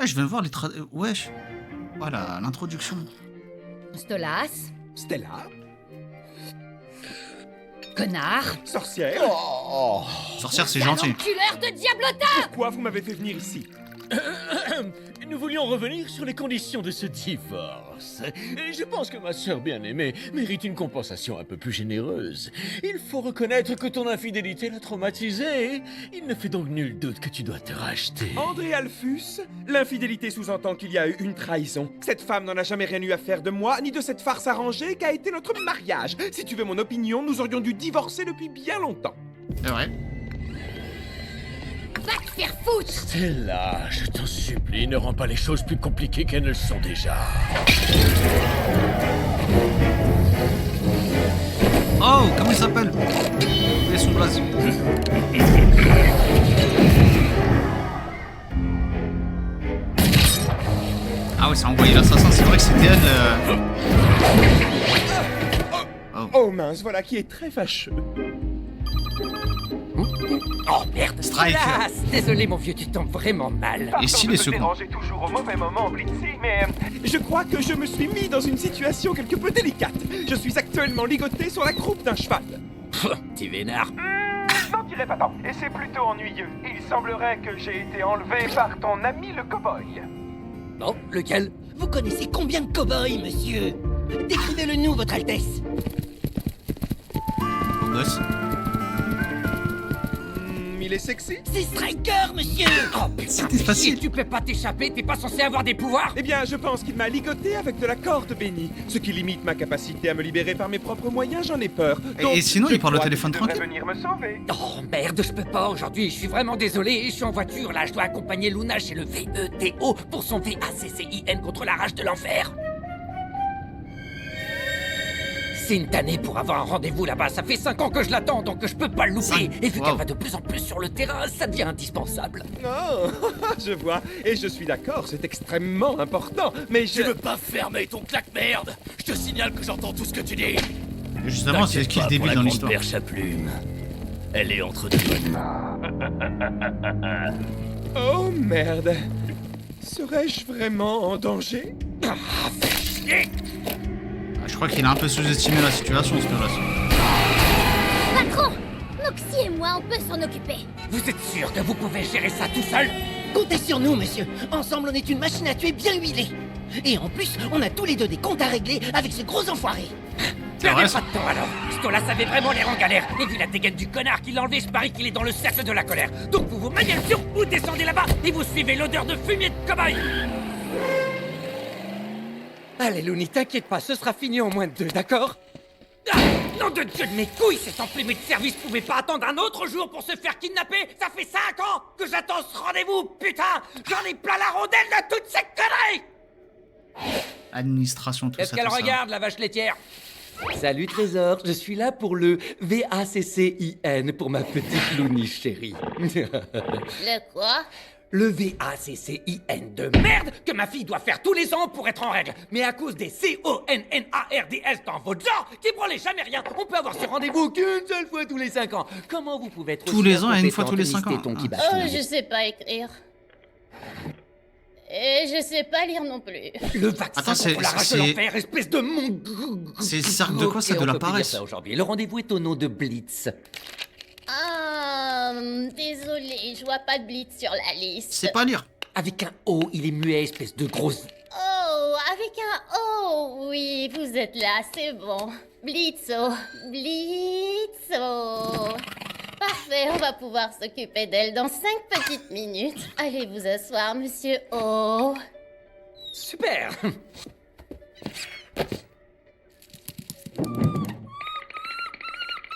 Ah, je viens de voir les wesh. Voilà, l'introduction. Stolas, Stella? connard, Sorcière? Sorcière, c'est gentil. enculeur de diablota. Pourquoi vous m'avez fait venir ici? Nous voulions revenir sur les conditions de ce divorce. Et je pense que ma sœur bien-aimée mérite une compensation un peu plus généreuse. Il faut reconnaître que ton infidélité l'a traumatisée. Il ne fait donc nul doute que tu dois te racheter. André Alphus, l'infidélité sous-entend qu'il y a eu une trahison. Cette femme n'en a jamais rien eu à faire de moi, ni de cette farce arrangée qu'a été notre mariage. Si tu veux mon opinion, nous aurions dû divorcer depuis bien longtemps. C'est vrai. Va te faire foutre. Stella, je t'en supplie, ne rends pas les choses plus compliquées qu'elles ne le sont déjà. Oh, comment il s'appelle? Et son blaze. Ah ouais, ça a envoyé l'assassin, c'est vrai que c'était elle. Oh mince, voilà qui est très fâcheux. Oh merde, Strike. Stolas. Désolé mon vieux, tu tombes vraiment mal. Et si les secondes? déranger toujours au mauvais moment, Blitzy, mais je crois que je me suis mis dans une situation quelque peu délicate. Je suis actuellement ligoté sur la croupe d'un cheval. Tu vénard. Non, tu l'es pas tant. Et c'est plutôt ennuyeux. Il semblerait que j'ai été enlevé par ton ami le cow-boy. Bon, lequel? Vous connaissez combien de cow-boys, monsieur? Décrivez-le nous, votre Altesse. Beau gosse. Il est sexy? C'est Striker, monsieur. Oh putain, C'était mais facile. chier, tu peux pas t'échapper, t'es pas censé avoir des pouvoirs. Eh bien, je pense qu'il m'a ligoté avec de la corde bénie. Ce qui limite ma capacité à me libérer par mes propres moyens, j'en ai peur. Donc, Et sinon, je il parle au crois téléphone Tu devrais tranquille. venir me sauver. Oh merde, je peux pas aujourd'hui, je suis vraiment désolé, je suis en voiture là, je dois accompagner Luna chez le VETO pour son VACCIN contre la rage de l'enfer. C'est une tannée pour avoir un rendez-vous là-bas, ça fait 5 ans que je l'attends donc je peux pas le louper. 5. Et vu Wow. qu'elle va de plus en plus sur le terrain, ça devient indispensable. Oh, je vois. Et je suis d'accord, c'est extrêmement important. Mais je... Tu veux pas fermer ton claque-merde? Je te signale que j'entends tout ce que tu dis. Justement, c'est qui le débile dans l'histoire? Père Chaplume. Elle est entre deux bonnes mains. Oh merde. Serais-je vraiment en danger? Ah, je crois qu'il a un peu sous-estimé la situation, ce gars-là. Patron, Moxie et moi, on peut s'en occuper. Vous êtes sûr que vous pouvez gérer ça tout seul? Comptez sur nous, monsieur. Ensemble, on est une machine à tuer bien huilée. Et en plus, on a tous les deux des comptes à régler avec ce gros enfoiré. Perdez vrai, pas ça. de temps alors. Stolas avait vraiment l'air en galère. Et vu la dégaine du connard qui l'a enlevé, je parie qu'il est dans le cercle de la colère. Donc vous vous maniez le pion, vous descendez là-bas et vous suivez l'odeur de fumier de cow-boy. Allez, Looney, t'inquiète pas, ce sera fini en moins de 2, d'accord? Ah, nom de Dieu de mes couilles, cet emplémé de service pouvait pas attendre un autre jour pour se faire kidnapper. Ça fait 5 ans que j'attends ce rendez-vous, putain. J'en ai plein la rondelle de toutes ces conneries. Administration, tout ça. Qu'est-ce qu'elle tout ça. regarde, la vache laitière? Salut Trésor, je suis là pour le VACCIN pour ma petite Looney chérie. Le quoi? Le VACCIN de merde que ma fille doit faire tous les ans pour être en règle. Mais à cause des CONNARDS dans votre genre, qui branlez jamais rien, on peut avoir ce rendez-vous qu'une seule fois tous les 5 ans. Comment vous pouvez être Tous aussi les ans et une fois incompétente, tous les 5 ans. Miss Téton qui Ah. bâche Oh, une je sais pas écrire. Et je sais pas lire non plus. Le vaccin Attends, c'est- contre la rage de c'est- l'enfer, espèce de mon... C'est le cercle de quoi, ça, Ok, de on la peut plus dire paresse? ça aujourd'hui. Le rendez-vous est au nom de Blitz. Ah, désolé, je vois pas de blitz sur la liste. C'est pas lire. Avec un O, il est muet, espèce de grosse... Oh, avec un O, oui, vous êtes là, c'est bon. Blitzo, Blitzo. Parfait, on va pouvoir s'occuper d'elle dans 5 petites minutes. Allez vous asseoir, monsieur O. Super.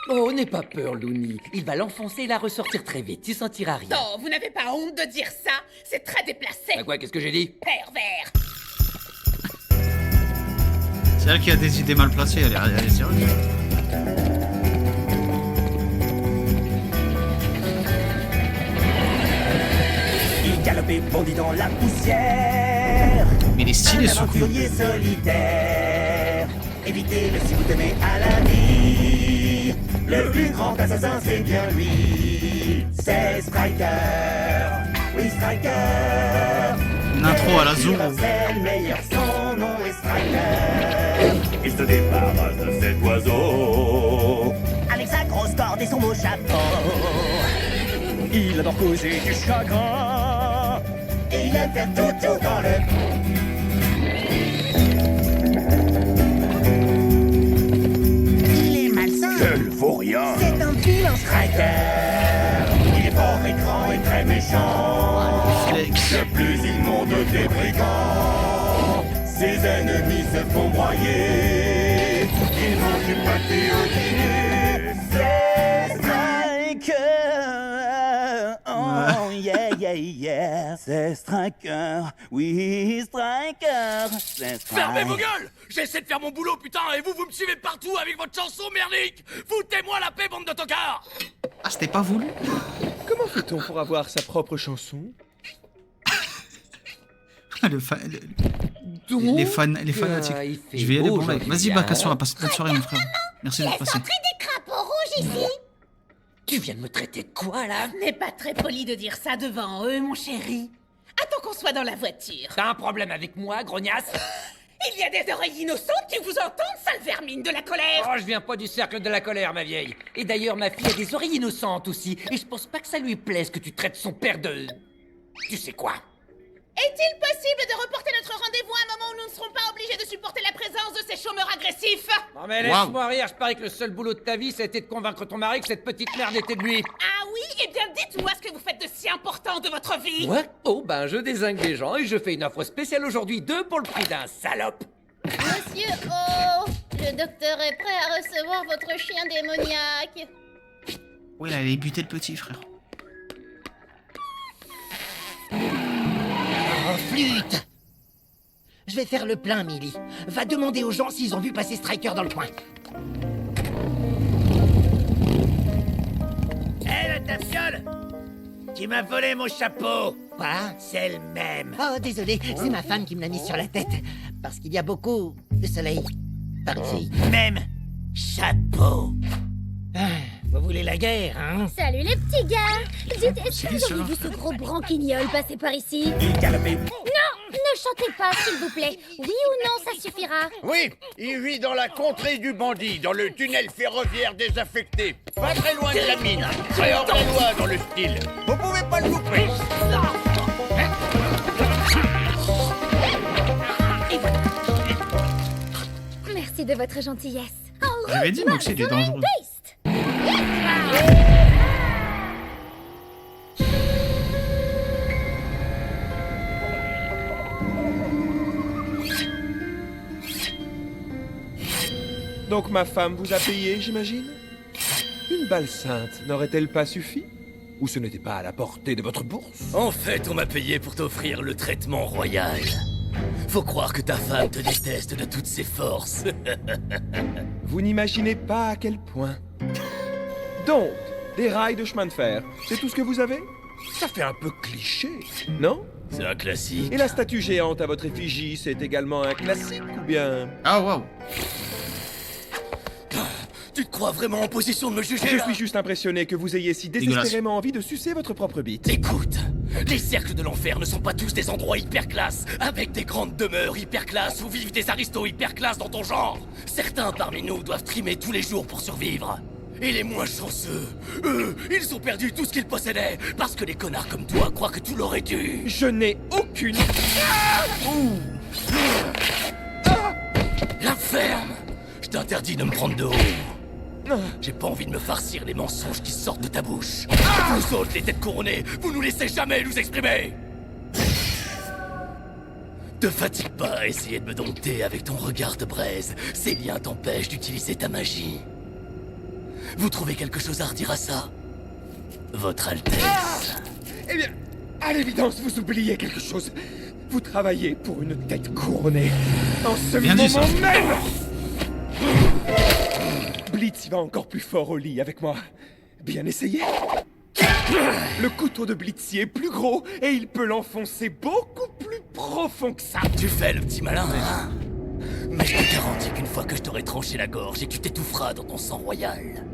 Oh, n'aie pas peur, Looney. Il va l'enfoncer et la ressortir très vite. Tu sentiras rien. Oh, vous n'avez pas honte de dire ça? C'est très déplacé. Bah quoi, qu'est-ce que j'ai dit? Pervers. C'est elle qui a des idées mal placées, elle est sérieuse. Il galopait bondit dans la poussière. Mais il est stylé, Un ce coup. aventurier solitaire. Évitez le si vous tenez à la vie. Le plus grand assassin, c'est bien lui. C'est Striker. Oui, Striker. intro à la Zorro. C'est le meilleur, son nom est Striker. Il se débarrasse de cet oiseau avec sa grosse corde et son beau chapeau. Il adore causer du chagrin et il aime faire tout dans le... Il est malsain. Quel vaurien. C'est un vilain Striker. Il est fort et grand et très méchant. Le plus immonde des brigands. Ses ennemis se font broyer. Ils mangent du pâté au dîner. C'est Striker. Oh yeah. C'est Striker. Oui, Striker. C'est Striker. Fermez vos gueules! J'essaie de faire mon boulot, putain, et vous me suivez partout avec votre chanson merdique! Foutez-moi la paix, bande de tocards! Ah, c'était pas voulu. Comment fait-on pour avoir sa propre chanson? Les fanatiques. Je vais y aller pour mec. Vas-y, Bacasson, on va passer toute soirée, mon frère. Merci d'être passé. Des crapauds rouges ici. Tu viens de me traiter de quoi, là? Ce n'est pas très poli de dire ça devant eux, mon chéri. Attends qu'on soit dans la voiture. T'as un problème avec moi, grognasse? Il y a des oreilles innocentes qui vous entendent, sale vermine de la colère. Oh, je viens pas du cercle de la colère, ma vieille. Et d'ailleurs, ma fille a des oreilles innocentes aussi. Et je pense pas que ça lui plaise que tu traites son père de... Tu sais quoi? Est-il possible de reporter notre rendez-vous à un moment où nous ne serons pas obligés de supporter la présence de ces chômeurs agressifs? Non mais laisse-moi rire, je parie que le seul boulot de ta vie, ça a été de convaincre ton mari que cette petite merde était de lui. Ah oui? Eh bien, dites-moi ce que vous faites de si important de votre vie. What? Oh, ben je dézingue les gens et je fais une offre spéciale aujourd'hui, 2 pour le prix d'un salope. Monsieur O, le docteur est prêt à recevoir votre chien démoniaque. Oui, il allait buter le petit, frère. Oh, flûte! Je vais faire le plein, Millie. Va demander aux gens s'ils ont vu passer Striker dans le coin. Hé, la tafiole! Tu m'as volé mon chapeau! Quoi? C'est le même. Oh, désolé, c'est ma femme qui me l'a mis sur la tête. Parce qu'il y a beaucoup de soleil par ici. Même chapeau. Vous voulez la guerre, hein? Salut les petits gars! Dites, est-ce C'est que qui, vous ça avez vu ce gros branquignol passer par ici? Il galopait. Non! Ne chantez pas, s'il vous plaît. Oui ou non, ça suffira. Oui, il vit dans la contrée du bandit, dans le tunnel ferroviaire désaffecté. Pas très loin de la mine. Très hors la loi dans le style. Vous pouvez pas le louper. Merci de votre gentillesse. J'avais dit, moi, que c'était dangereux. Donc ma femme vous a payé, j'imagine? Une balle sainte n'aurait-elle pas suffi? Ou ce n'était pas à la portée de votre bourse? En fait, on m'a payé pour t'offrir le traitement royal. Faut croire que ta femme te déteste de toutes ses forces. Vous n'imaginez pas à quel point. Donc, des rails de chemin de fer, c'est tout ce que vous avez? Ça fait un peu cliché, non? C'est un classique. Et la statue géante à votre effigie, c'est également un classique ou bien... Ah, waouh. Tu te crois vraiment en position de me juger? Je là? suis juste impressionné que vous ayez si désespérément envie de sucer votre propre bite. Écoute, les cercles de l'enfer ne sont pas tous des endroits hyper classe, avec des grandes demeures hyper classe où vivent des aristos hyper classe dans ton genre. Certains parmi nous doivent trimer tous les jours pour survivre. Et les moins chanceux, eux, ils ont perdu tout ce qu'ils possédaient, parce que les connards comme toi croient que tout leur est dû. Je n'ai aucune... L'inferme! Je t'interdis de me prendre de haut. J'ai pas envie de me farcir les mensonges qui sortent de ta bouche. Vous autres, les têtes couronnées, vous nous laissez jamais nous exprimer. Te fatigue pas à essayer de me dompter avec ton regard de braise. Ces liens t'empêchent d'utiliser ta magie. Vous trouvez quelque chose à redire à ça? Votre Altesse. Eh bien, à l'évidence, vous oubliez quelque chose. Vous travaillez pour une tête couronnée. En ce Bien dit, ça. moment même. Blitz va encore plus fort au lit avec moi. Bien essayé? Le couteau de Blitzy est plus gros et il peut l'enfoncer beaucoup plus profond que ça. Tu fais le petit malin, hein? Mais je te garantis qu'une fois que je t'aurai tranché la gorge et que tu t'étoufferas dans ton sang royal,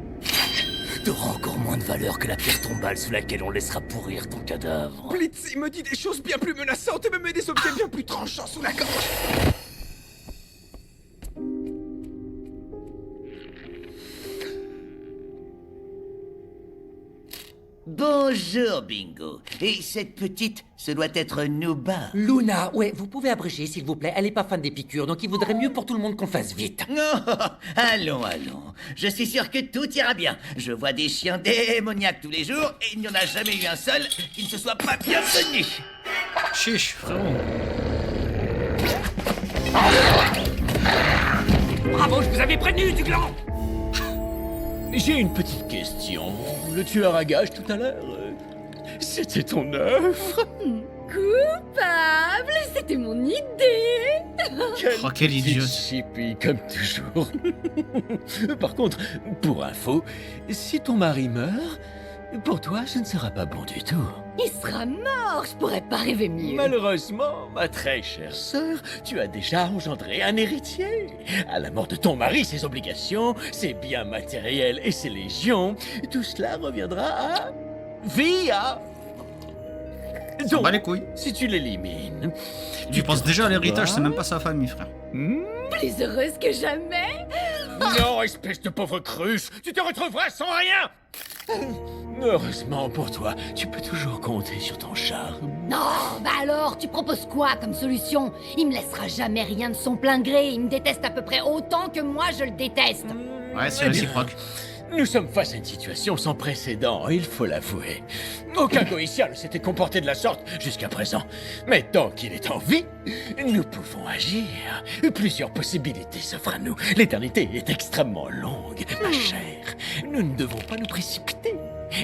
t'auras encore moins de valeur que la pierre tombale sous laquelle on laissera pourrir ton cadavre. Blitz, il me dit des choses bien plus menaçantes et me met des objets bien plus tranchants sous la gorge. Bonjour, Bingo. Et cette petite, ce doit être Nuba. Luna, ouais, vous pouvez abréger, s'il vous plaît. Elle est pas fan des piqûres, donc il vaudrait mieux pour tout le monde qu'on fasse vite. Non, allons. Je suis sûr que tout ira bien. Je vois des chiens démoniaques tous les jours et il n'y en a jamais eu un seul qui ne se soit pas bien tenu. Chiche, frérot. Bravo, je vous avais prévenu du gland. J'ai une petite question. Le tueur à gages tout à l'heure, c'était ton œuvre? Coupable, c'était mon idée. Oh, quel idiote. Chippy, comme toujours. Par contre, pour info, si ton mari meurt, pour toi, ce ne sera pas bon du tout. Il sera mort, je pourrais pas rêver mieux. Malheureusement, ma très chère sœur, tu as déjà engendré un héritier. À la mort de ton mari, ses obligations, ses biens matériels et ses légions, tout cela reviendra à Via. Donc, bat les couilles. Si tu l'élimines... Tu penses déjà à l'héritage, c'est même pas sa famille, frère. Plus heureuse que jamais. Non, espèce de pauvre cruche, tu te retrouveras sans rien. Heureusement pour toi, tu peux toujours compter sur ton charme. Non, bah alors, tu proposes quoi comme solution? Il me laissera jamais rien de son plein gré. Il me déteste à peu près autant que moi je le déteste. Ouais, c'est Eh bien, réciproque. Nous sommes face à une situation sans précédent, il faut l'avouer. Aucun Goétia ne s'était comporté de la sorte jusqu'à présent. Mais tant qu'il est en vie, nous pouvons agir. Plusieurs possibilités s'offrent à nous. L'éternité est extrêmement longue, ma chère. Nous ne devons pas nous précipiter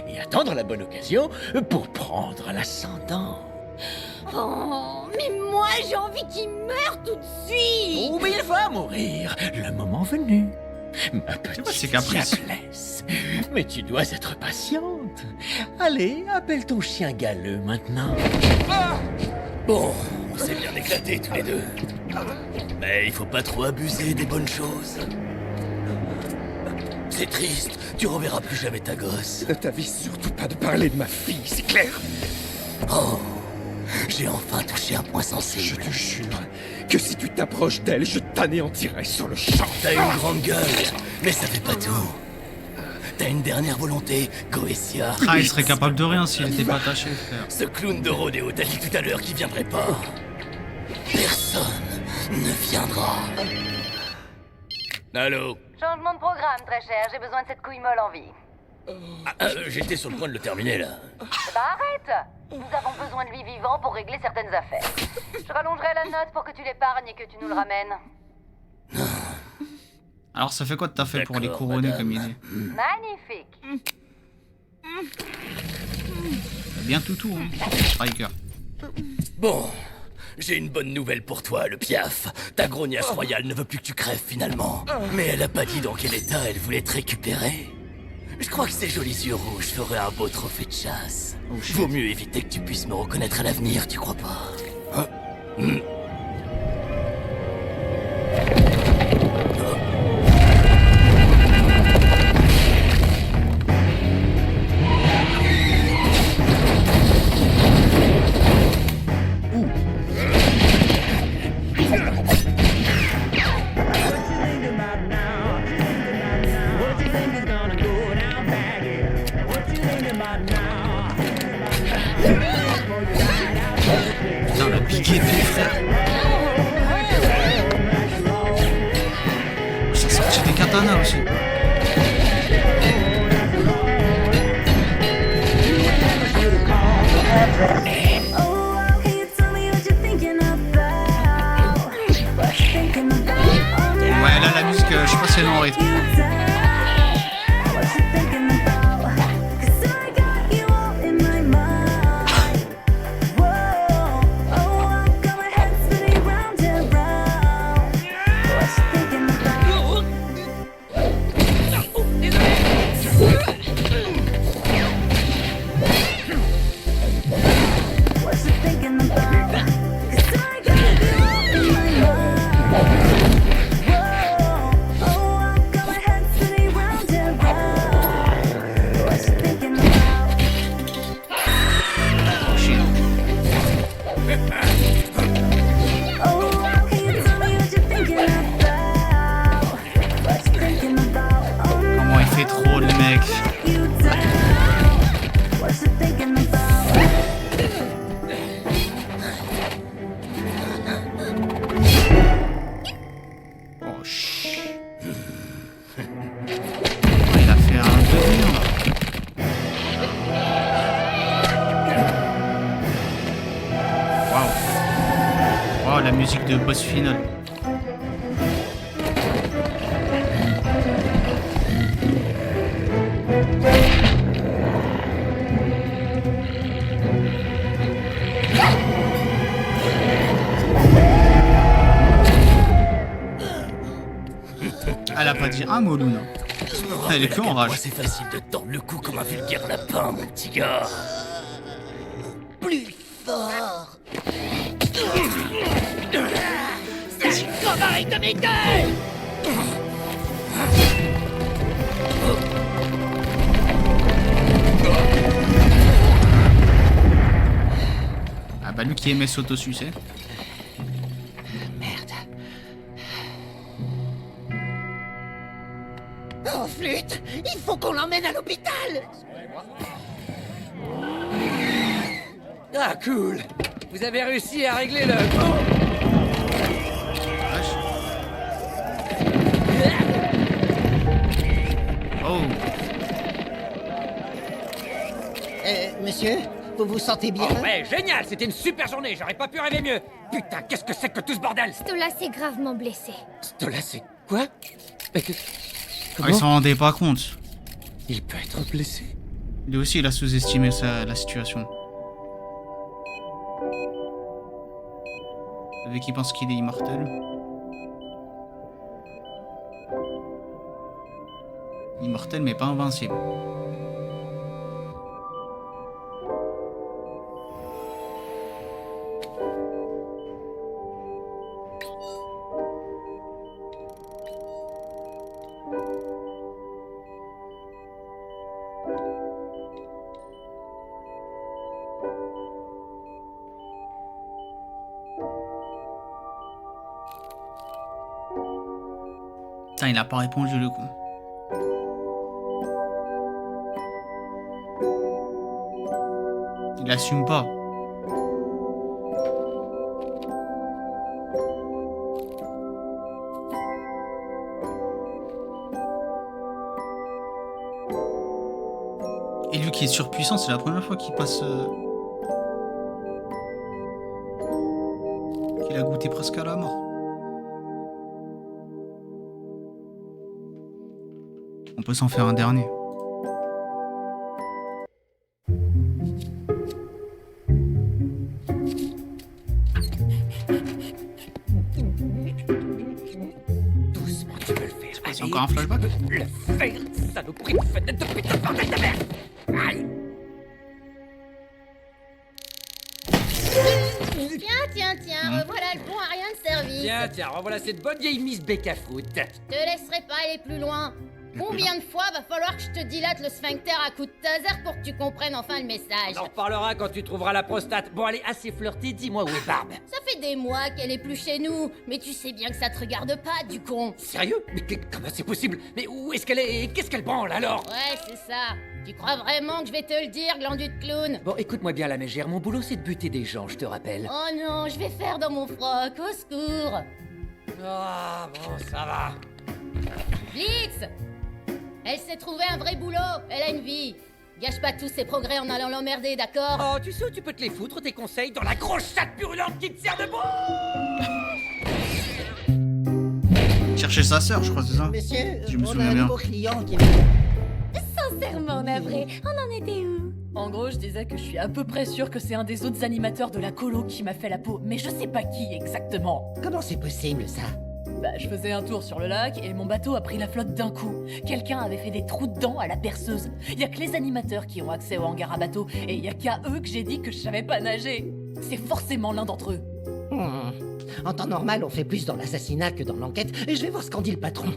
et attendre la bonne occasion pour prendre l'ascendant. Oh, mais moi j'ai envie qu'il meure tout de suite. Oh, mais il va mourir, le moment venu. Ma petite c'est caprice. Diablesse. Mais tu dois être patiente. Allez, appelle ton chien galeux maintenant. Bon, on s'est bien éclatés tous les deux. Mais il faut pas trop abuser des bonnes choses. C'est triste, tu reverras plus jamais ta gosse. Ne t'avise surtout pas de parler de ma fille, c'est clair? Oh, j'ai enfin touché un point sensible. Je te jure que si tu t'approches d'elle, je t'anéantirai sur le champ. T'as une grande gueule, mais ça fait pas tout. T'as une dernière volonté, Goétia. Ah, il serait capable de rien s'il était pas attaché, frère. Ce clown de rodéo t'a dit tout à l'heure qu'il viendrait pas. Personne ne viendra. Allô? Changement de programme, très cher. J'ai besoin de cette couille molle en vie. J'étais sur le point de le terminer, là. Bah arrête. Nous avons besoin de lui vivant pour régler certaines affaires. Je rallongerai la note pour que tu l'épargnes et que tu nous le ramènes. Alors, ça fait quoi de ta fait pour les D'accord, couronner madame. comme idée? Magnifique. Bien toutou, hein. Striker. Bon, j'ai une bonne nouvelle pour toi, le piaf. Ta grognasse royale ne veut plus que tu crèves finalement. Mais elle a pas dit dans quel état elle voulait te récupérer. Je crois que ces jolis yeux rouges feraient un beau trophée de chasse. Vaut mieux éviter que tu puisses me reconnaître à l'avenir, tu crois pas? Hein? Putain, la piquée de frère. Ça sortit des katanas aussi. Ouais, là, la musique, je sais pas si elle est en rythme. musique de boss final. Elle a pas dit un mot, Luna. Elle est que en rage. C'est facile de tordre le cou comme un vulgaire lapin, mon petit gars. Plus fort. C'est une connerie de mes gueules. Ah bah lui qui aimait s'auto-sucer. Oh, flûte, il faut qu'on l'emmène à l'hôpital. Ah, cool. Vous avez réussi à régler le... Oh. Monsieur, vous vous sentez bien? Oh ouais, génial. C'était une super journée. J'aurais pas pu rêver mieux. Putain, qu'est-ce que c'est que tout ce bordel? Stola s'est gravement blessé. Stola, c'est quoi? Mais que... Ah, il s'en rendait pas compte. Il peut être blessé. Lui aussi, il a sous-estimé la situation. Vu qu'il pense qu'il est immortel. Immortel, mais pas invincible. Putain, il a pas répondu le coup. Il assume pas. Et lui qui est surpuissant, c'est la première fois qu'il passe... qu'il a goûté presque à la mort. On peut s'en faire un dernier. Doucement, tu peux le faire. C'est encore un flashback? Le faire, saloperie de fenêtre de putain de bordel de merde. Aïe. Tiens, revoilà le bon à rien de service. Tiens, revoilà cette bonne vieille Miss Becca-Fruit. Je te laisserai pas aller plus loin. Combien de fois va falloir que je te dilate le sphincter à coups de taser pour que tu comprennes enfin le message? On en reparlera quand tu trouveras la prostate. Bon, allez, assez flirté, dis-moi où est Barbe. Ça fait des mois qu'elle est plus chez nous, mais tu sais bien que ça te regarde pas, du con. Sérieux? Mais comment c'est possible? Mais où est-ce qu'elle est? Qu'est-ce qu'elle branle alors? Ouais, c'est ça. Tu crois vraiment que je vais te le dire, glandu de clown? Bon, écoute-moi bien la mégère, mon boulot c'est de buter des gens, je te rappelle. Oh non, je vais faire dans mon froc, au secours. Ah, bon, ça va. Blitz! Elle s'est trouvé un vrai boulot, elle a une vie. Gâche pas tous ses progrès en allant l'emmerder, d'accord? Oh, tu sais où tu peux te les foutre, tes conseils, dans la grosse chatte purulente qui te sert de bon. Chercher sa sœur, je crois, c'est ça? Monsieur, Je me on a souviens un bien. nouveau client qui... Sincèrement navré, on en était où? En gros, je disais que je suis à peu près sûre que c'est un des autres animateurs de la colo qui m'a fait la peau, mais je sais pas qui exactement. Comment c'est possible, ça? Bah, je faisais un tour sur le lac et mon bateau a pris la flotte d'un coup. Quelqu'un avait fait des trous dedans à la perceuse. Y a que les animateurs qui ont accès au hangar à bateau et y a qu'à eux que j'ai dit que je savais pas nager. C'est forcément l'un d'entre eux. En temps normal, on fait plus dans l'assassinat que dans l'enquête. Je vais voir ce qu'en dit le patron.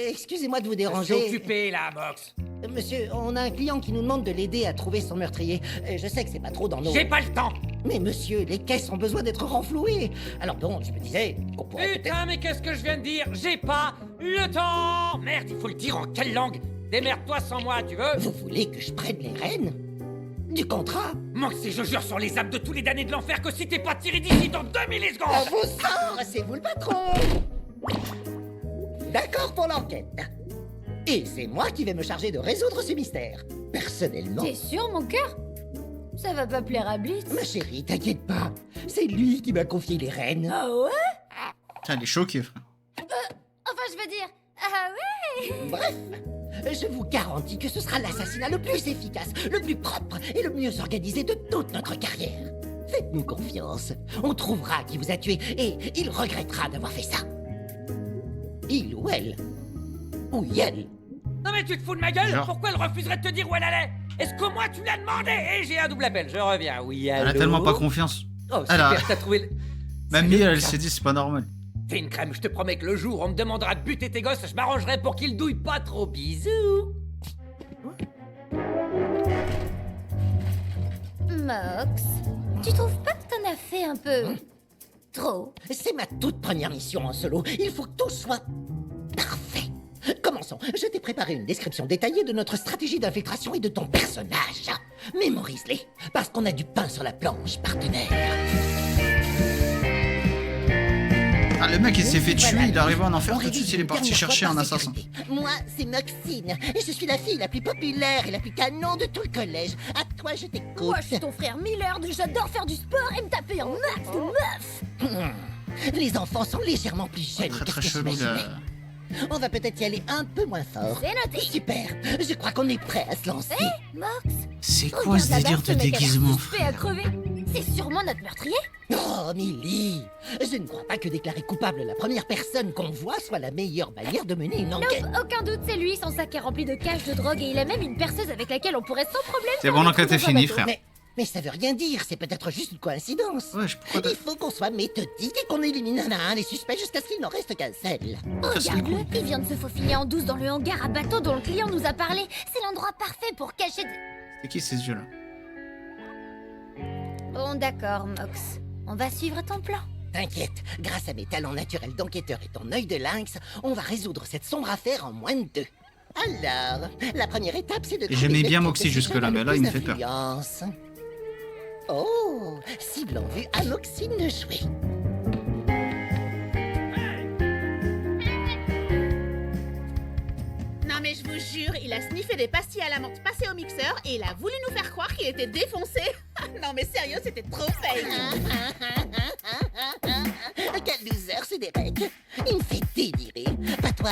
Excusez-moi de vous Je déranger. suis occupé là, Box. Monsieur, on a un client qui nous demande de l'aider à trouver son meurtrier. Je sais que c'est pas trop dans nos... J'ai pas le temps. Mais monsieur, les caisses ont besoin d'être renflouées. Alors bon, je me disais qu'on pourrait peut-être... Putain, mais qu'est-ce que je viens de dire? J'ai pas le temps. Merde, il faut le dire en quelle langue? Démerde-toi sans moi, tu veux? Vous voulez que je prenne les rênes du contrat? Moxie, je jure sur les âmes de tous les damnés de l'enfer que si t'es pas tiré d'ici dans 2 millisecondes. À vos sorts, c'est vous le patron. D'accord pour l'enquête. Et c'est moi qui vais me charger de résoudre ce mystère. Personnellement. T'es sûr, mon cœur? Ça va pas plaire à Blitz. Ma chérie, t'inquiète pas. C'est lui qui m'a confié les rênes. Ah ouais? Putain, elle est choquée, frère. Enfin, je veux dire... Ah ouais? Bref, je vous garantis que ce sera l'assassinat le plus efficace, le plus propre et le mieux organisé de toute notre carrière. Faites-nous confiance. On trouvera qui vous a tué et il regrettera d'avoir fait ça. Il ou elle. Ou elle. Non mais tu te fous de ma gueule? Genre. Pourquoi elle refuserait de te dire où elle allait? Est-ce que moi tu l'as demandé? Et j'ai un double appel, je reviens, oui, allô? Elle a tellement pas confiance. Oh Elle a- super, t'as trouvé le... Même Sérieux, elle putain. s'est dit, c'est pas normal. Fais une crème, je te promets que le jour où on me demandera de buter tes gosses, je m'arrangerai pour qu'ils douillent pas trop. Bisous. Mox, tu trouves pas que t'en as fait un peu... trop? C'est ma toute première mission en solo. Il faut que tout soit parfait. Commençons. Je t'ai préparé une description détaillée de notre stratégie d'infiltration et de ton personnage. Mémorise-les, parce qu'on a du pain sur la planche, partenaire. Ah, le mec, il s'est fait tuer, Voilà. il est arrivé en enfer, On tout de suite, révise il est une parti dernière chercher fois un par assassin. sécurité. Moi, c'est Moxine, et je suis la fille la plus populaire et la plus canon de tout le collège. À toi, je t'écoute. Moi, je suis ton frère Miller, j'adore faire du sport et me taper un max de meufs. Les enfants sont légèrement plus jeunes Très que très ce que chelou, là. j'imaginais. On va peut-être y aller un peu moins fort. C'est noté. Super, je crois qu'on est prêt à se lancer. Mox, C'est quoi regarde ce là-bas, délire ce de mec a l'air déguisement? suspect à crever. C'est sûrement notre meurtrier. Oh, Millie, je ne crois pas que déclarer coupable la première personne qu'on voit soit la meilleure manière de mener une enquête. Non, aucun doute, c'est lui. Son sac est rempli de caches de drogue et il a même une perceuse avec laquelle on pourrait sans problème... C'est faire bon, des l'enquête trous est dans un finie, bateau. frère. Mais ça veut rien dire, c'est peut-être juste une coïncidence. Ouais, pourquoi t'as- Il faut qu'on soit méthodique et qu'on élimine un à un les suspects jusqu'à ce qu'il n'en reste qu'un seul. Casse les Regarde-le, couilles. il vient de se faufiler en douce dans le hangar à bateau dont le client nous a parlé. C'est l'endroit parfait pour cacher... C'est qui ces yeux-là? Bon, d'accord, Mox. On va suivre ton plan. T'inquiète, grâce à mes talents naturels d'enquêteur et ton œil de lynx, on va résoudre cette sombre affaire en moins de 2. Alors, la première étape, c'est de... Et j'aimais trouver bien le Moxie type de jusque-là, cheval mais là, le il me plus fait peur. d'influence. Oh, cible en vue à Moxine de jouer. Non mais je vous jure, il a sniffé des pastilles à la menthe passées au mixeur et il a voulu nous faire croire qu'il était défoncé. Non mais sérieux, c'était trop fake. Quel loser, ce Derek. Il me fait délirer. Pas toi.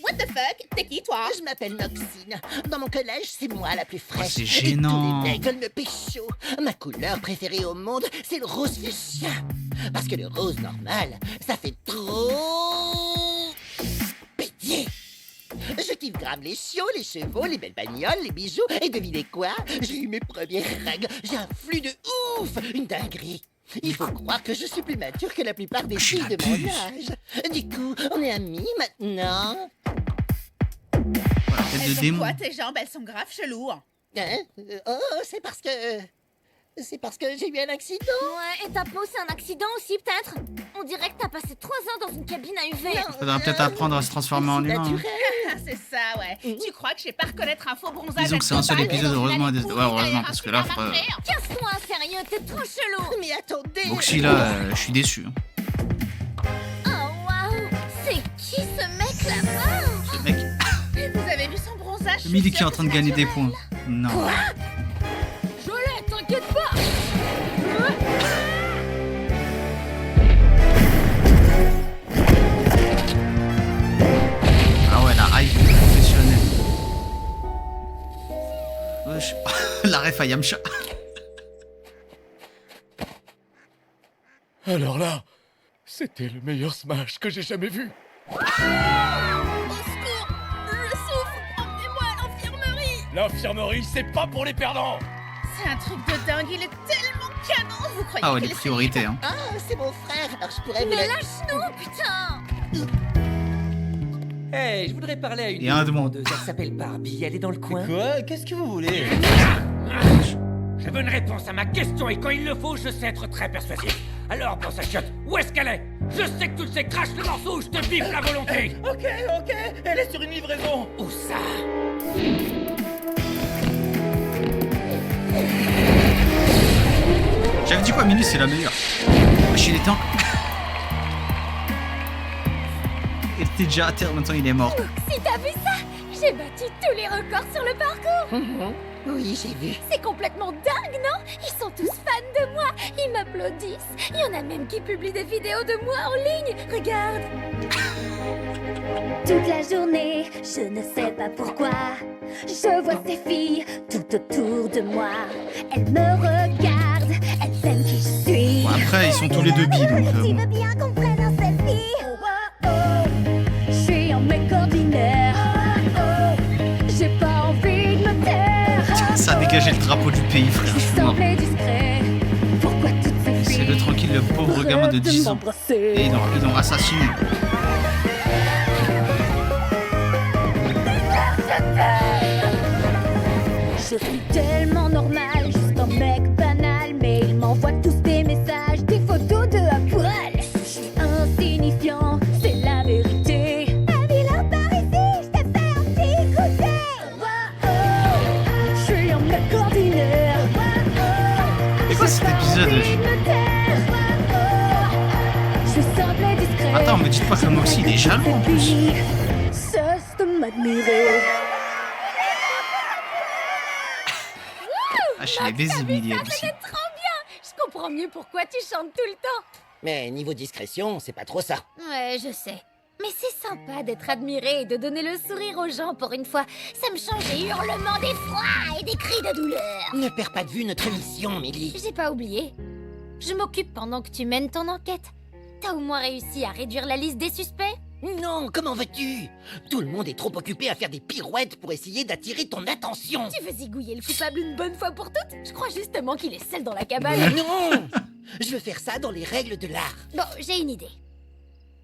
What the fuck? T'es qui toi? Je m'appelle Moxine. Dans mon collège, c'est moi la plus fraîche. c'est Et gênant. tous les mecs veulent me pécho. Ma couleur préférée au monde, c'est le rose fuchsia. Parce que le rose normal, ça fait trop... péter. Je kiffe grave les chiots, les chevaux, les belles bagnoles, les bijoux. Et devinez quoi? J'ai eu mes premières règles. J'ai un flux de ouf. Une dinguerie. Il faut croire que je suis plus mature que la plupart des filles de mon âge. Du coup, on est amis maintenant. Voilà, tête de Elles sont démon. quoi tes jambes? Elles sont grave cheloues. Hein? Oh, c'est parce que... C'est parce que j'ai eu un accident. Ouais, et ta peau, c'est un accident aussi, peut-être? On dirait que t'as passé 3 ans dans une cabine à UV. Faudra peut-être apprendre à se transformer en humain. hein. C'est ça, ouais. Tu crois que je sais pas reconnaître un faux bronzage? Disons que c'est un seul épisode, heureusement. Ouais, heureusement, parce que là, frère... Casse-toi, sérieux, t'es trop chelou. Mais attendez. Moxie, là, je suis déçu. hein. Oh, waouh. C'est qui ce mec là-bas? Ce mec, Vous avez vu son bronzage? Millie qui est en train de gagner des points. Non. Je l'ai, t'inquiète pas. Ah ouais, la hype professionnelle. Wesh. La ref à Yamcha. Alors là, c'était le meilleur Smash que j'ai jamais vu. Au secours! Je souffre! Emmenez-moi à l'infirmerie! L'infirmerie, c'est pas pour les perdants. C'est un truc de dingue, il est tellement canon! Vous croyez Ah ouais, qu'il les est priorités, hein. Ah, c'est mon frère. Alors je pourrais vous Mais le... lâche-nous, putain. Hey, je voudrais parler à une Il y a un de mon- demandeuse. Elle s'appelle Barbie, elle est dans le coin. Quoi? Qu'est-ce que vous voulez? Je veux une réponse à ma question et quand il le faut, je sais être très persuasif. Alors, dans sa chiotte, où est-ce qu'elle est? Je sais que tu le sais, crache le morceau ou je te biffe la volonté. Ok, elle est sur une livraison. Où ça? J'avais dit quoi, Millie, c'est la meilleure. Wesh, il était en... Il était déjà à terre, maintenant il est mort. Si t'as vu ça, j'ai battu tous les records sur le parcours. Oui, j'ai vu. C'est complètement dingue, non? Ils sont tous fans de moi. Ils m'applaudissent. Il y en a même qui publient des vidéos de moi en ligne. Regarde. Toute la journée, je ne sais pas pourquoi. Je vois ces filles tout autour de moi. Elles me regardent, elles aiment qui je suis. Bon, après, ils sont tous les deux bi, donc Tu bon. veux bien qu'on prenne un selfie? Je suis en mec ordinaire. J'ai pas envie de me taire. Ça a dégagé le drapeau du pays, frère. Je suis mort. Semblait discret. Pourquoi toutes ces filles C'est le tranquille, le pauvre gamin de 10 ans. Et ils l'ont assassiné. Je suis tellement normal, juste un mec banal, mais ils m'envoient tous des messages, des photos de à poil. Je suis insignifiant, c'est la vérité. T'as vu leur par ici, je t'ai fait un petit goûter. Je suis un mec ordinaire. C'est quoi cet épisode? Je semblais discret. Attends, me dites pas que Moxie il est jaloux en plus. Cesse de m'admirer. Ah, je les baise, Emily aussi. C'était trop bien. Je comprends mieux pourquoi tu chantes tout le temps. Mais niveau discrétion, c'est pas trop ça. Ouais, je sais. Mais c'est sympa d'être admiré et de donner le sourire aux gens pour une fois. Ça me change des hurlements d'effroi et des cris de douleur. Ne perds pas de vue notre mission, Millie. J'ai pas oublié. Je m'occupe pendant que tu mènes ton enquête. T'as au moins réussi à réduire la liste des suspects? Non, comment veux-tu? Tout le monde est trop occupé à faire des pirouettes pour essayer d'attirer ton attention. Tu veux zigouiller le coupable une bonne fois pour toutes? Je crois justement qu'il est seul dans la cabane. Non. Je veux faire ça dans les règles de l'art. Bon, j'ai une idée.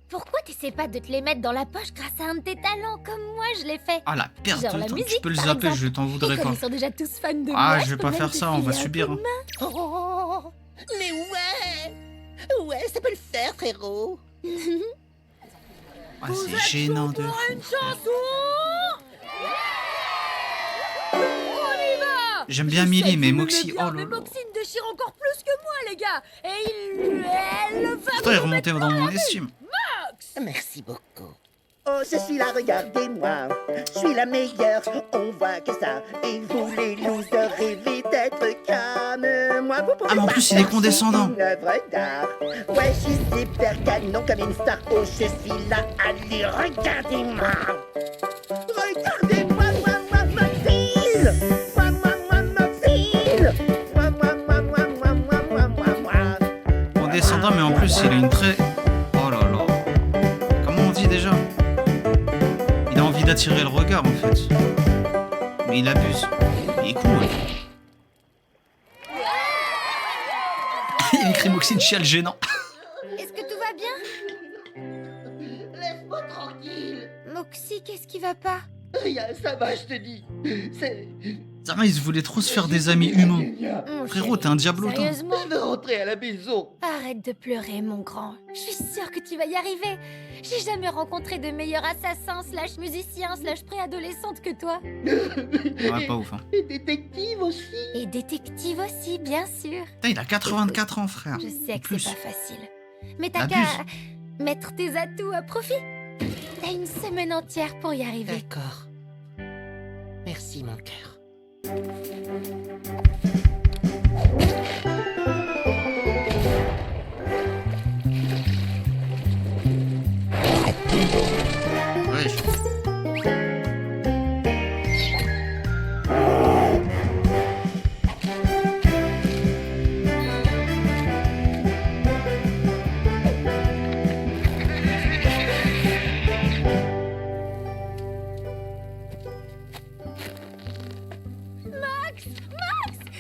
Pourquoi t'essaies pas de te les mettre dans la poche grâce à un de tes talents comme moi je l'ai fait? Ah, la perte Genre de la temps. musique, Tu peux le par zapper, exemple. je t'en voudrais Et comme pas. ils sont déjà tous fans de Ah, moi, je vais peux pas même faire te ça, on va filer un subir, coup de hein. main. Oh, mais ouais, ça peut le faire, frérot. Ah, c'est gênant de fou. Une chanson. On y va. J'aime bien Je Millie, sais mais que vous Moxie, l'aimez bien, oh là mais là. Moxie me déchire encore plus que moi, les gars. Et elle va Putain, il est vous remonté mettre dans la mon rue. estime. Merci beaucoup. Oh, je suis là, regardez-moi. Je suis la meilleure, on voit que ça. Et vous, les losers, rêvez d'être comme moi. Vous pouvez Ah, mais en plus, il est condescendant. une œuvre d'art. Ouais, je suis super canon comme une star. Oh, je suis là, allez, regardez-moi. Regardez-moi, moi, Maxine. Moi, Maxine. Moi, moi. Condescendant, mais en plus, il a une très... Oh là là. Comment on dit déjà? Il a envie d'attirer le regard, en fait. Mais il abuse. Il est cool. Il écrit Moxine chiale gênant. Est-ce que tout va bien? Laisse-moi tranquille. Moxie, qu'est-ce qui va pas? Rien, ça va, je te dis. C'est... Zara, il se voulait trop se faire des amis humains. Mon Frérot, t'es un diablotin. Sérieusement? Je veux rentrer à la maison. Arrête de pleurer, mon grand. Je suis sûre que tu vas y arriver. J'ai jamais rencontré de meilleur assassin slash musicien slash préadolescente que toi. Ouais, pas ouf, hein. Et détective aussi. Et détective aussi, bien sûr. Putain, il a 84 ans, frère. Je sais que Plus. c'est pas facile. Mais t'as Abuse. qu'à mettre tes atouts à profit. T'as une semaine entière pour y arriver. D'accord. Merci, mon cœur. Ouais.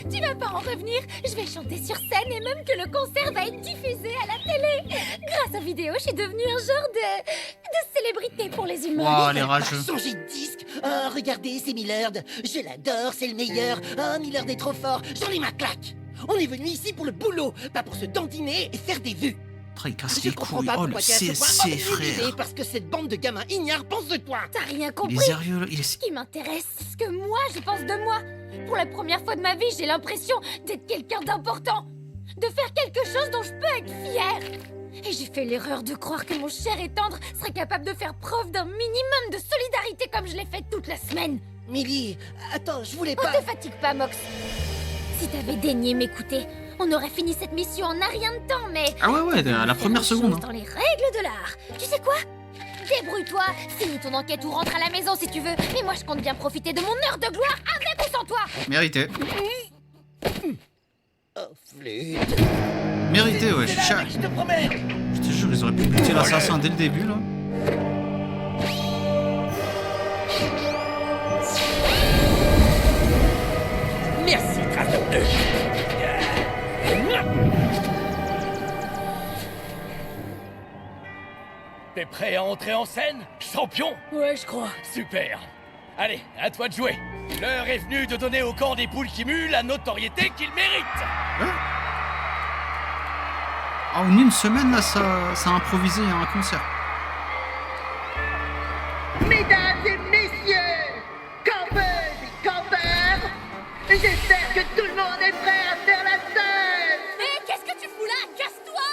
Tu vas pas en revenir. Je vais chanter sur scène et même que le concert va être diffusé à la télé. Grâce aux vidéos, je suis devenue un genre de célébrité pour les humains. Wow, les rageux. Changer de disque. Oh, regardez, c'est Millard. Je l'adore, c'est le meilleur. Oh, Millard est trop fort. J'en ai ma claque. On est venu ici pour le boulot, pas pour se dandiner et faire des vues. Après, il casse Je les comprends couilles. pas Oh, le pourquoi t'es à ce point CSC, obnubilé frère. parce que cette bande de gamins ignares pense de toi. T'as rien Il compris. est sérieux, il Ce est... qui m'intéresse, c'est ce que moi je pense de moi. Pour la première fois de ma vie, j'ai l'impression d'être quelqu'un d'important. De faire quelque chose dont je peux être fière. Et j'ai fait l'erreur de croire que mon cher et tendre serait capable de faire preuve d'un minimum de solidarité comme je l'ai fait toute la semaine. Millie, attends, je voulais On pas... te fatigue pas, Mox. Si t'avais daigné m'écouter, on aurait fini cette mission en un rien de temps, mais... Ah ouais, à la première seconde. Hein. Dans les règles de l'art. Tu sais quoi? Débrouille-toi, finis ton enquête ou rentre à la maison si tu veux. Mais moi, je compte bien profiter de mon heure de gloire avec ou sans toi. Mérité. Oh, flûte. Mérité, ouais. Je te promets. Je te jure, ils auraient pu buter l'assassin dès le début, là. Merci, trace de pneus. T'es prêt à entrer en scène, champion? Ouais, je crois. Super. Allez, à toi de jouer. L'heure est venue de donner au camp des poules qui muent la notoriété qu'il mérite. Ah, en une semaine, là, ça a improvisé un concert. Mesdames et messieurs, campeuses et campeurs, j'espère que tout le monde est prêt à faire la scène. Mais qu'est-ce que tu fous là? Casse-toi!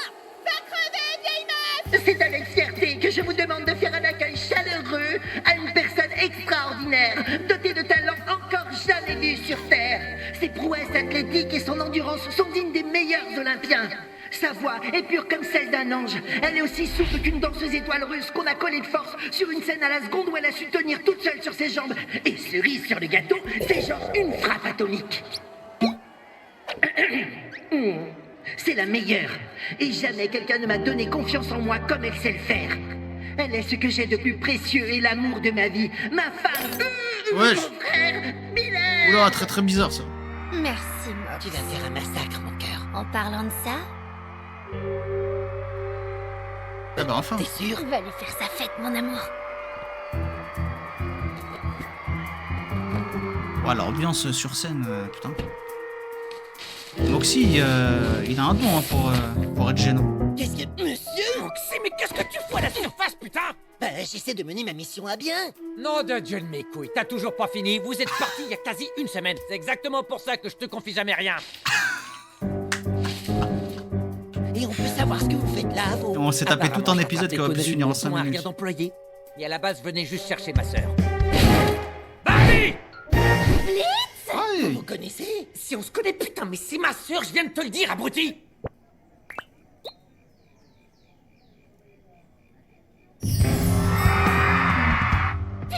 Va crever, vieille meuf! C'est avec fierté que je vous demande de faire un accueil chaleureux à une personne extraordinaire, dotée de talents encore jamais vus sur Terre. Ses prouesses athlétiques et son endurance sont dignes des meilleurs Olympiens. Sa voix est pure comme celle d'un ange. Elle est aussi souple qu'une danseuse étoile russe qu'on a collée de force sur une scène à la seconde où elle a su tenir toute seule sur ses jambes. Et cerise sur le gâteau, c'est genre une frappe atomique. C'est la meilleure. Et jamais quelqu'un ne m'a donné confiance en moi comme elle sait le faire. Elle est ce que j'ai de plus précieux et l'amour de ma vie. Ma femme, Ouais. mon frère, Mylène. Oula, très très bizarre, ça. Merci, Mox. Tu vas faire un massacre, mon cœur. En parlant de ça, Ah bah enfin. T'es sûr? va lui faire sa fête, mon amour. Ouais, l'ambiance sur scène, putain. Moxie, il a un don hein, pour être gênant. Qu'est-ce que... Monsieur? Moxie, mais qu'est-ce que tu fous à la surface, putain? Bah, j'essaie de mener ma mission à bien. Non de Dieu de mes couilles, t'as toujours pas fini. Vous êtes partis il y a quasi une semaine. C'est exactement pour ça que je te confie jamais rien. Et on peut savoir ce que vous faites là, vous? On s'est tapé tout un épisode qui aurait pu se finir en 5 rien minutes. d'employé. Et à la base, venez juste chercher ma sœur. Barbie! Blitz! Ouais. Vous connaissez? Si on se connaît, putain, mais c'est ma sœur, je viens de te le dire, abruti!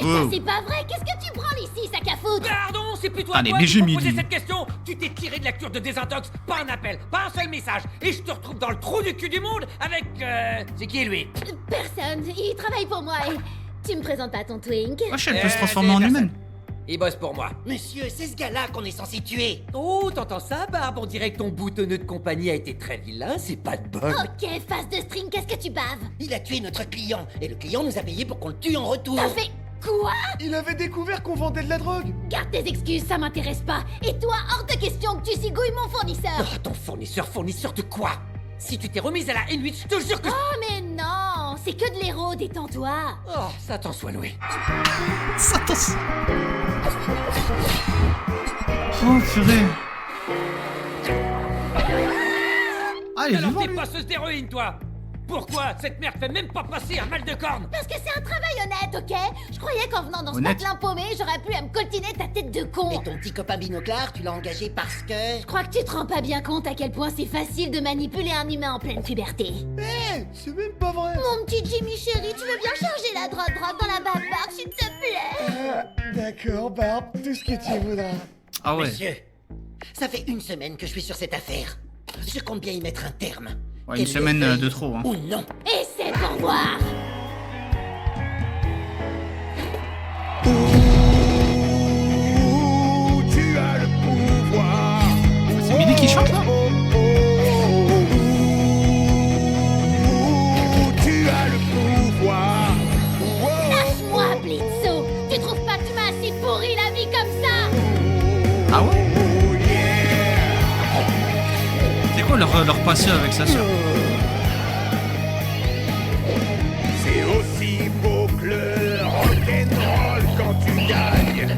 Oh. C'est pas vrai, qu'est-ce que tu branles ici, sac à foutre? Pardon, c'est plutôt Allez, à toi mais qui j'ai m'as mis posé dit. cette question. Tu t'es tiré de la cure de désintox, pas un appel, pas un seul message. Et je te retrouve dans le trou du cul du monde avec... C'est qui, lui? Personne, il travaille pour moi et... Tu me présentes à ton twink? Wesh, elle peut se transformer en c'est humaine. Il bosse pour moi. Monsieur, c'est ce gars-là qu'on est censé tuer. Oh, t'entends ça, Barbe? On dirait que ton boutonneux de compagnie a été très vilain, c'est pas de bol. Ok, face de string, qu'est-ce que tu baves? Il a tué notre client, et le client nous a payé pour qu'on le tue en retour. T'as fait quoi? Il avait découvert qu'on vendait de la drogue. Garde tes excuses, ça m'intéresse pas. Et toi, hors de question que tu cigouilles mon fournisseur. Oh, ton fournisseur de quoi? Si tu t'es remise à la N8, je te jure que... Oh mais non, c'est que de l'héros, détends-toi. Oh, ça t'en soit loué. Ça t'en... Oh, purée. Ah, il est Alors vivant, t'es lui. passeuse d'héroïne, toi? Pourquoi? Cette merde fait même pas passer un mal de corne. Parce que c'est un travail honnête, ok? Je croyais qu'en venant dans ce Honnête. patelin paumé, j'aurais pu à me coltiner ta tête de con. Et ton petit copain binoclard, tu l'as engagé parce que... Je crois que tu te rends pas bien compte à quel point c'est facile de manipuler un humain en pleine puberté. C'est même pas vrai. Mon petit Jimmy chéri, tu veux bien charger la droite dans la babarque, s'il te plaît? D'accord, Barbe, tout ce que tu voudras. Ah ouais. Monsieur, ça fait une semaine que je suis sur cette affaire. Je compte bien y mettre un terme. Ouais, une Qu'elle semaine le veuille de trop, hein. Ou non. Et c'est pour voir. Tu as le pouvoir. C'est Billy qui chante, là? Tu as le pouvoir. Lâche-moi, Blitzo. Tu trouves pas que tu m'as assez pourri la vie comme ça? Ah ouais? C'est quoi leur passé avec sa sœur? C'est aussi beau que le rock'n'roll quand tu gagnes.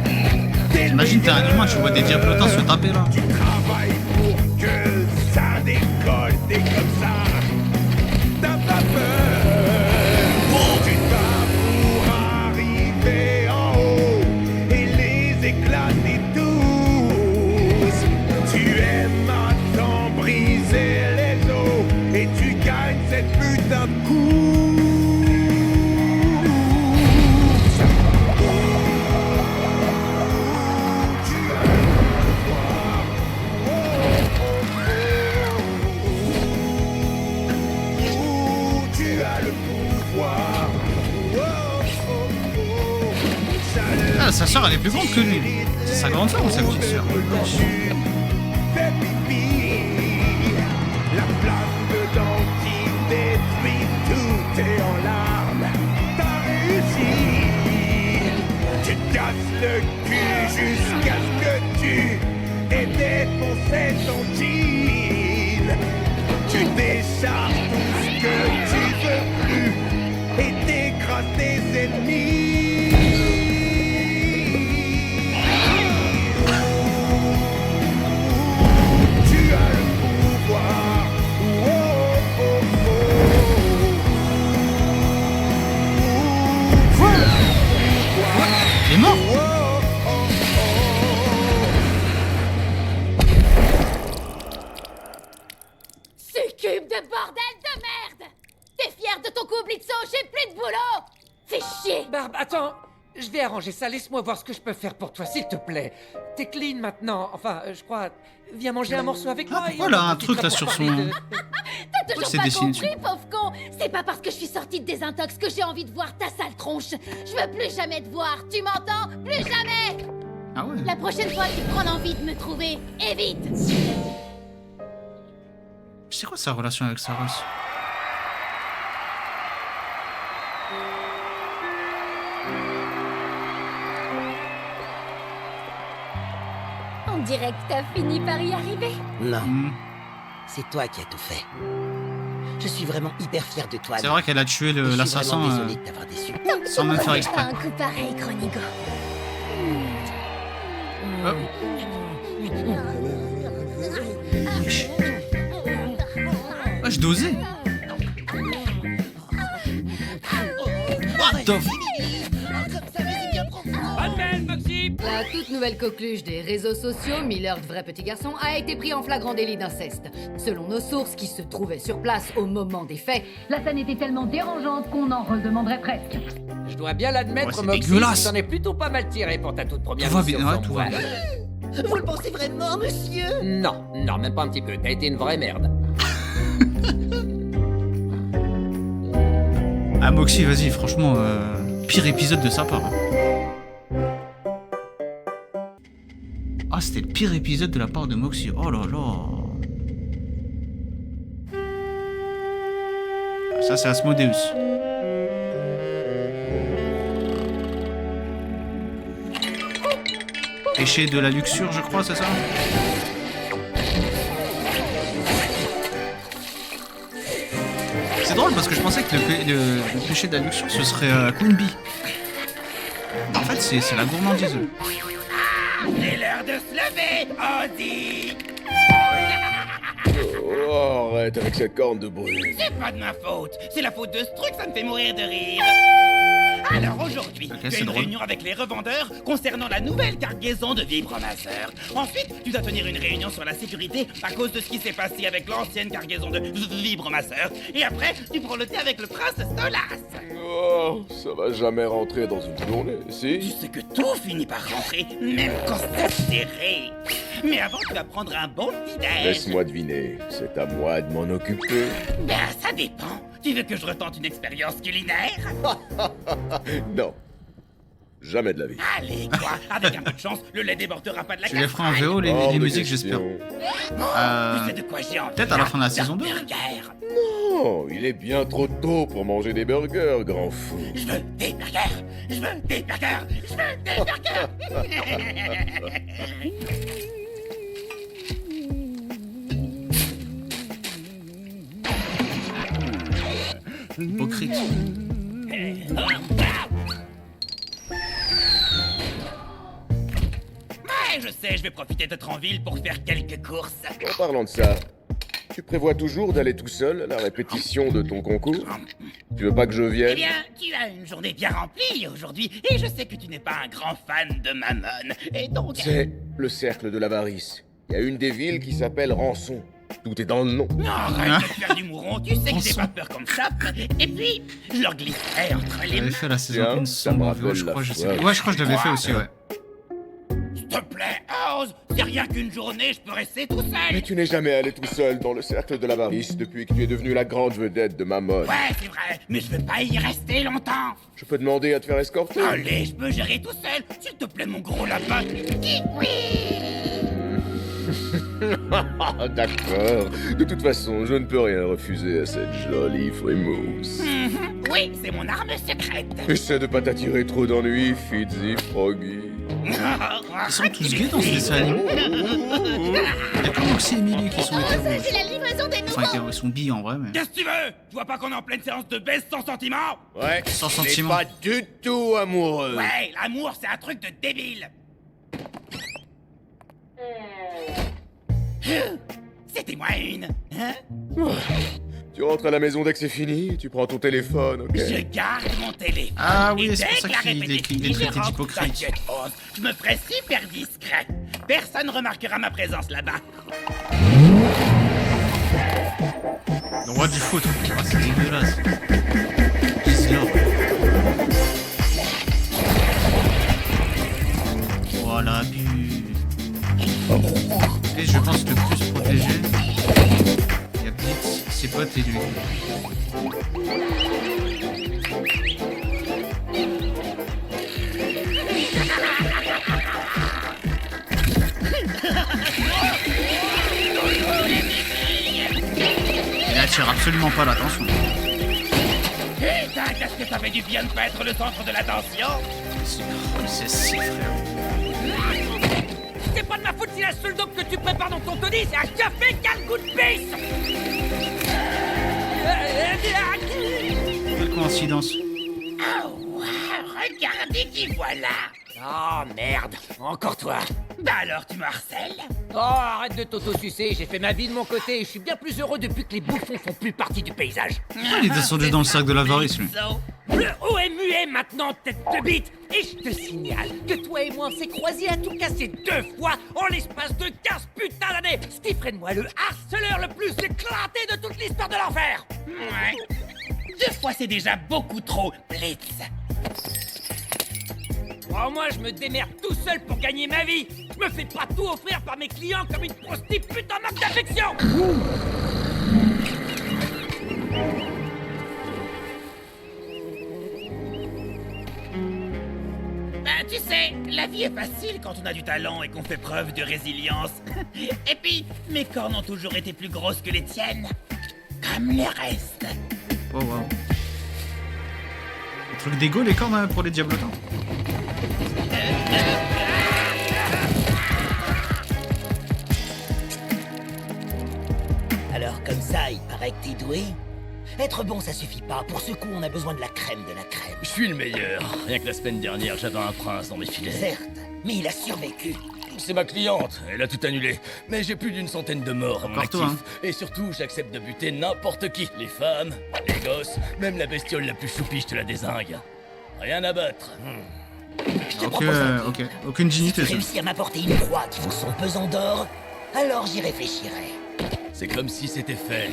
T'imagines, t'es un humain, tu vois des diablotins se taper là. Tu travailles pour que ça décolle, t'es comme ça. T'as pas peur. Tu te bats pour arriver en haut. Et les sœur, elle est plus grande que lui. C'est sa grande sœur ou sa petite sœur? Fais pipi. La flamme dedans qui détruit, tout est en larmes. T'as réussi. Tu te casses le cul jusqu'à ce que tu aies défoncé ton jean. Tu décharges tout ce que tu veux plus et t'écrases tes ennemis. Tu as le pouvoir. Oh, oh, Il est mort. Succube de bordel de merde! T'es fier de ton coup, Blitzo? J'ai plus de boulot! Fais chier! Barbe, attends, je vais arranger ça. Laisse-moi voir ce que je peux faire pour toi, s'il te plaît. T'es clean maintenant. Enfin, je crois. Viens manger un morceau avec moi. Pourquoi elle a un truc là sur son... T'as toujours c'est pas dessiné compris, pauvre con! C'est pas parce que je suis sortie de désintox que j'ai envie de voir ta sale tronche! Je veux plus jamais te voir, tu m'entends? Plus jamais! Ah ouais? La prochaine fois que tu prends l'envie de me trouver, évite! C'est quoi sa relation avec Saros? On dirait que t'as fini par y arriver. Non. C'est toi qui as tout fait. Je suis vraiment hyper fier de toi. C'est vrai qu'elle a tué l'assassin sans même faire Pas exprès. un coup pareil, Chronigo. Ah, je dosais. What the f... La toute nouvelle coqueluche des réseaux sociaux, Miller, vrai petit garçon, a été pris en flagrant délit d'inceste. Selon nos sources qui se trouvaient sur place au moment des faits, la scène était tellement dérangeante qu'on en redemanderait presque. Je dois bien l'admettre, Ouais, c'est Moxie, dégueulasse. t'en es plutôt pas mal tiré pour ta toute première Tout va mission. bien, ouais, sans tout voile. va bien. Vous le pensez vraiment, monsieur? Non, non, même pas un petit peu. T'as été une vraie merde. Ah Moxie, vas-y, franchement, pire épisode de sa part. hein. Ah, c'était le pire épisode de la part de Moxie. Oh là là. Ça, c'est Asmodeus. Péché de la luxure, je crois, c'est ça? C'est drôle parce que je pensais que le péché de la luxure, ce serait Queen Bee. En fait, c'est la gourmandise. C'est l'heure de se lever, Andy! Oh, arrête avec cette corne de brûle. C'est pas de ma faute, c'est la faute de ce truc, ça me fait mourir de rire. Alors aujourd'hui, tu c'est as une drôle. réunion avec les revendeurs concernant la nouvelle cargaison de vibromasseurs. Ensuite, tu dois tenir une réunion sur la sécurité à cause de ce qui s'est passé avec l'ancienne cargaison de vibromasseurs. Et après, tu prends le thé avec le prince Stolas. Oh, ça va jamais rentrer dans une journée, Tu si? sais que tout finit par rentrer, même quand c'est serré. Mais avant, tu vas prendre un bon petit déj. Laisse-moi deviner, c'est à moi de m'en occuper. Ben, ça dépend. Tu veux que je retente une expérience culinaire? Non. Jamais de la vie. Allez, quoi. Avec un peu de chance, le lait débordera pas de la Tu les feras en casserole. VO, les Hors de musiques, question. j'espère. Tu sais de quoi j'ai envie? Peut-être à la fin de la saison 2. Burger. Non, il est bien trop tôt pour manger des burgers, grand fou. Je veux des burgers. Je veux des burgers. Je veux des burgers. Hypocrite. Ouais, je sais, je vais profiter d'être en ville pour faire quelques courses. En parlant de ça, tu prévois toujours d'aller tout seul à la répétition de ton concours? Tu veux pas que je Eh vienne? bien, tu as une journée bien remplie aujourd'hui, et je sais que tu n'es pas un grand fan de Mammon. Et donc... C'est le cercle de l'avarice. Il y a une des villes qui s'appelle Rançon. Tout est dans le nom. Non, arrête de faire du mouron, tu sais que j'ai pas peur comme ça. Et puis, je leur glisserai entre les J'avais mains. fait la saison Tiens, 1 ça me sombre en VO, rappelle je la crois, je sais fois. plus. Ouais, je crois que je l'avais fait aussi, ouais. S'il te plaît, chose. C'est rien qu'une journée, je peux rester tout Mais seul. tu n'es jamais allé tout seul dans le cercle de l'avarice depuis que tu es devenu la grande vedette de ma mode. Ouais, c'est vrai, mais je vais pas y rester longtemps. Je peux demander à te faire escorter? Allez, je peux gérer tout seul. S'il te plaît, mon gros lapin. Oui. D'accord. De toute façon, je ne peux rien refuser à cette jolie frimousse. Oui, c'est mon arme secrète. Essaie de pas t'attirer trop d'ennuis, Fitzy, Froggy. Ils sont tous gays dans ce dessin animé. Il y a que Moxie et Emily qui sont hétéros. C'est la livraison des nouveaux. Enfin, hétéros, ils sont bi en vrai, mais. Qu'est-ce que tu veux? Tu vois pas qu'on est en pleine séance de baisse sans sentiment? Ouais, Sans je n'ai sentiment. pas du tout amoureux. Ouais, l'amour, c'est un truc de débile. C'était moi une, hein? Tu rentres à la maison dès que c'est fini, tu prends ton téléphone, ok? Je garde mon téléphone. Ah oui, et c'est dès pour ça que la qu'il répétition les traitait rentre, d'hypocrites. t'inquiète, Rose, je me ferai super discret. Personne remarquera ma présence là-bas. Le roi du foot. Ah, c'est dégueulasse. Gislor. Voilà, et je pense le plus protégé, il y a Blitz, ses potes et lui. Il attire absolument pas l'attention. Putain, qu'est-ce que ça fait du bien de pas être le centre de l'attention? C'est si frère. C'est pas de ma faute si la seule dope que tu prépares dans ton toddy, c'est un café qui a le goût de pisse. Quelle coïncidence. Oh, wow, regardez qui voilà. Oh merde, encore toi. Bah alors, tu me harcèles? Oh, arrête de t'auto-sucer, j'ai fait ma vie de mon côté et je suis bien plus heureux depuis que les bouffons font plus partie du paysage. Il est descendu dans le cercle de l'avarice, lui. Le haut est muet maintenant, tête de bite. Et je te signale que toi et moi on s'est croisés à tout casser 2 fois en l'espace de 15 putains d'années. Ce qui ferait de moi le harceleur le plus éclaté de toute l'histoire de l'enfer. Ouais. 2 fois, c'est déjà beaucoup trop, Blitz. Oh, moi je me démerde tout seul pour gagner ma vie. Je me fais pas tout offrir par mes clients comme une prostituée en manque d'affection. Bah, tu sais, la vie est facile quand on a du talent et qu'on fait preuve de résilience. Et puis, mes cornes ont toujours été plus grosses que les tiennes. Comme le reste. Oh wow. Un truc d'égo les cornes hein, pour les diablotins. Alors comme ça, il paraît que t'es doué. Être bon, ça suffit pas. Pour ce coup, on a besoin de la crème de la crème. Je suis le meilleur. Rien que la semaine dernière, j'avais un prince dans mes filets. Certes, mais il a survécu. C'est ma cliente, elle a tout annulé. Mais j'ai plus d'une centaine de morts à mon Encore actif. toi, hein. Et surtout, j'accepte de buter n'importe qui. Les femmes, les gosses, même la bestiole la plus choupie, je te la dézingue. Rien à battre. Je te Ok, propose un ok. Aucune dignité, Tu ça. réussis à m'apporter une proie qui vaut son pesant d'or, alors j'y réfléchirai. C'est comme si c'était fait.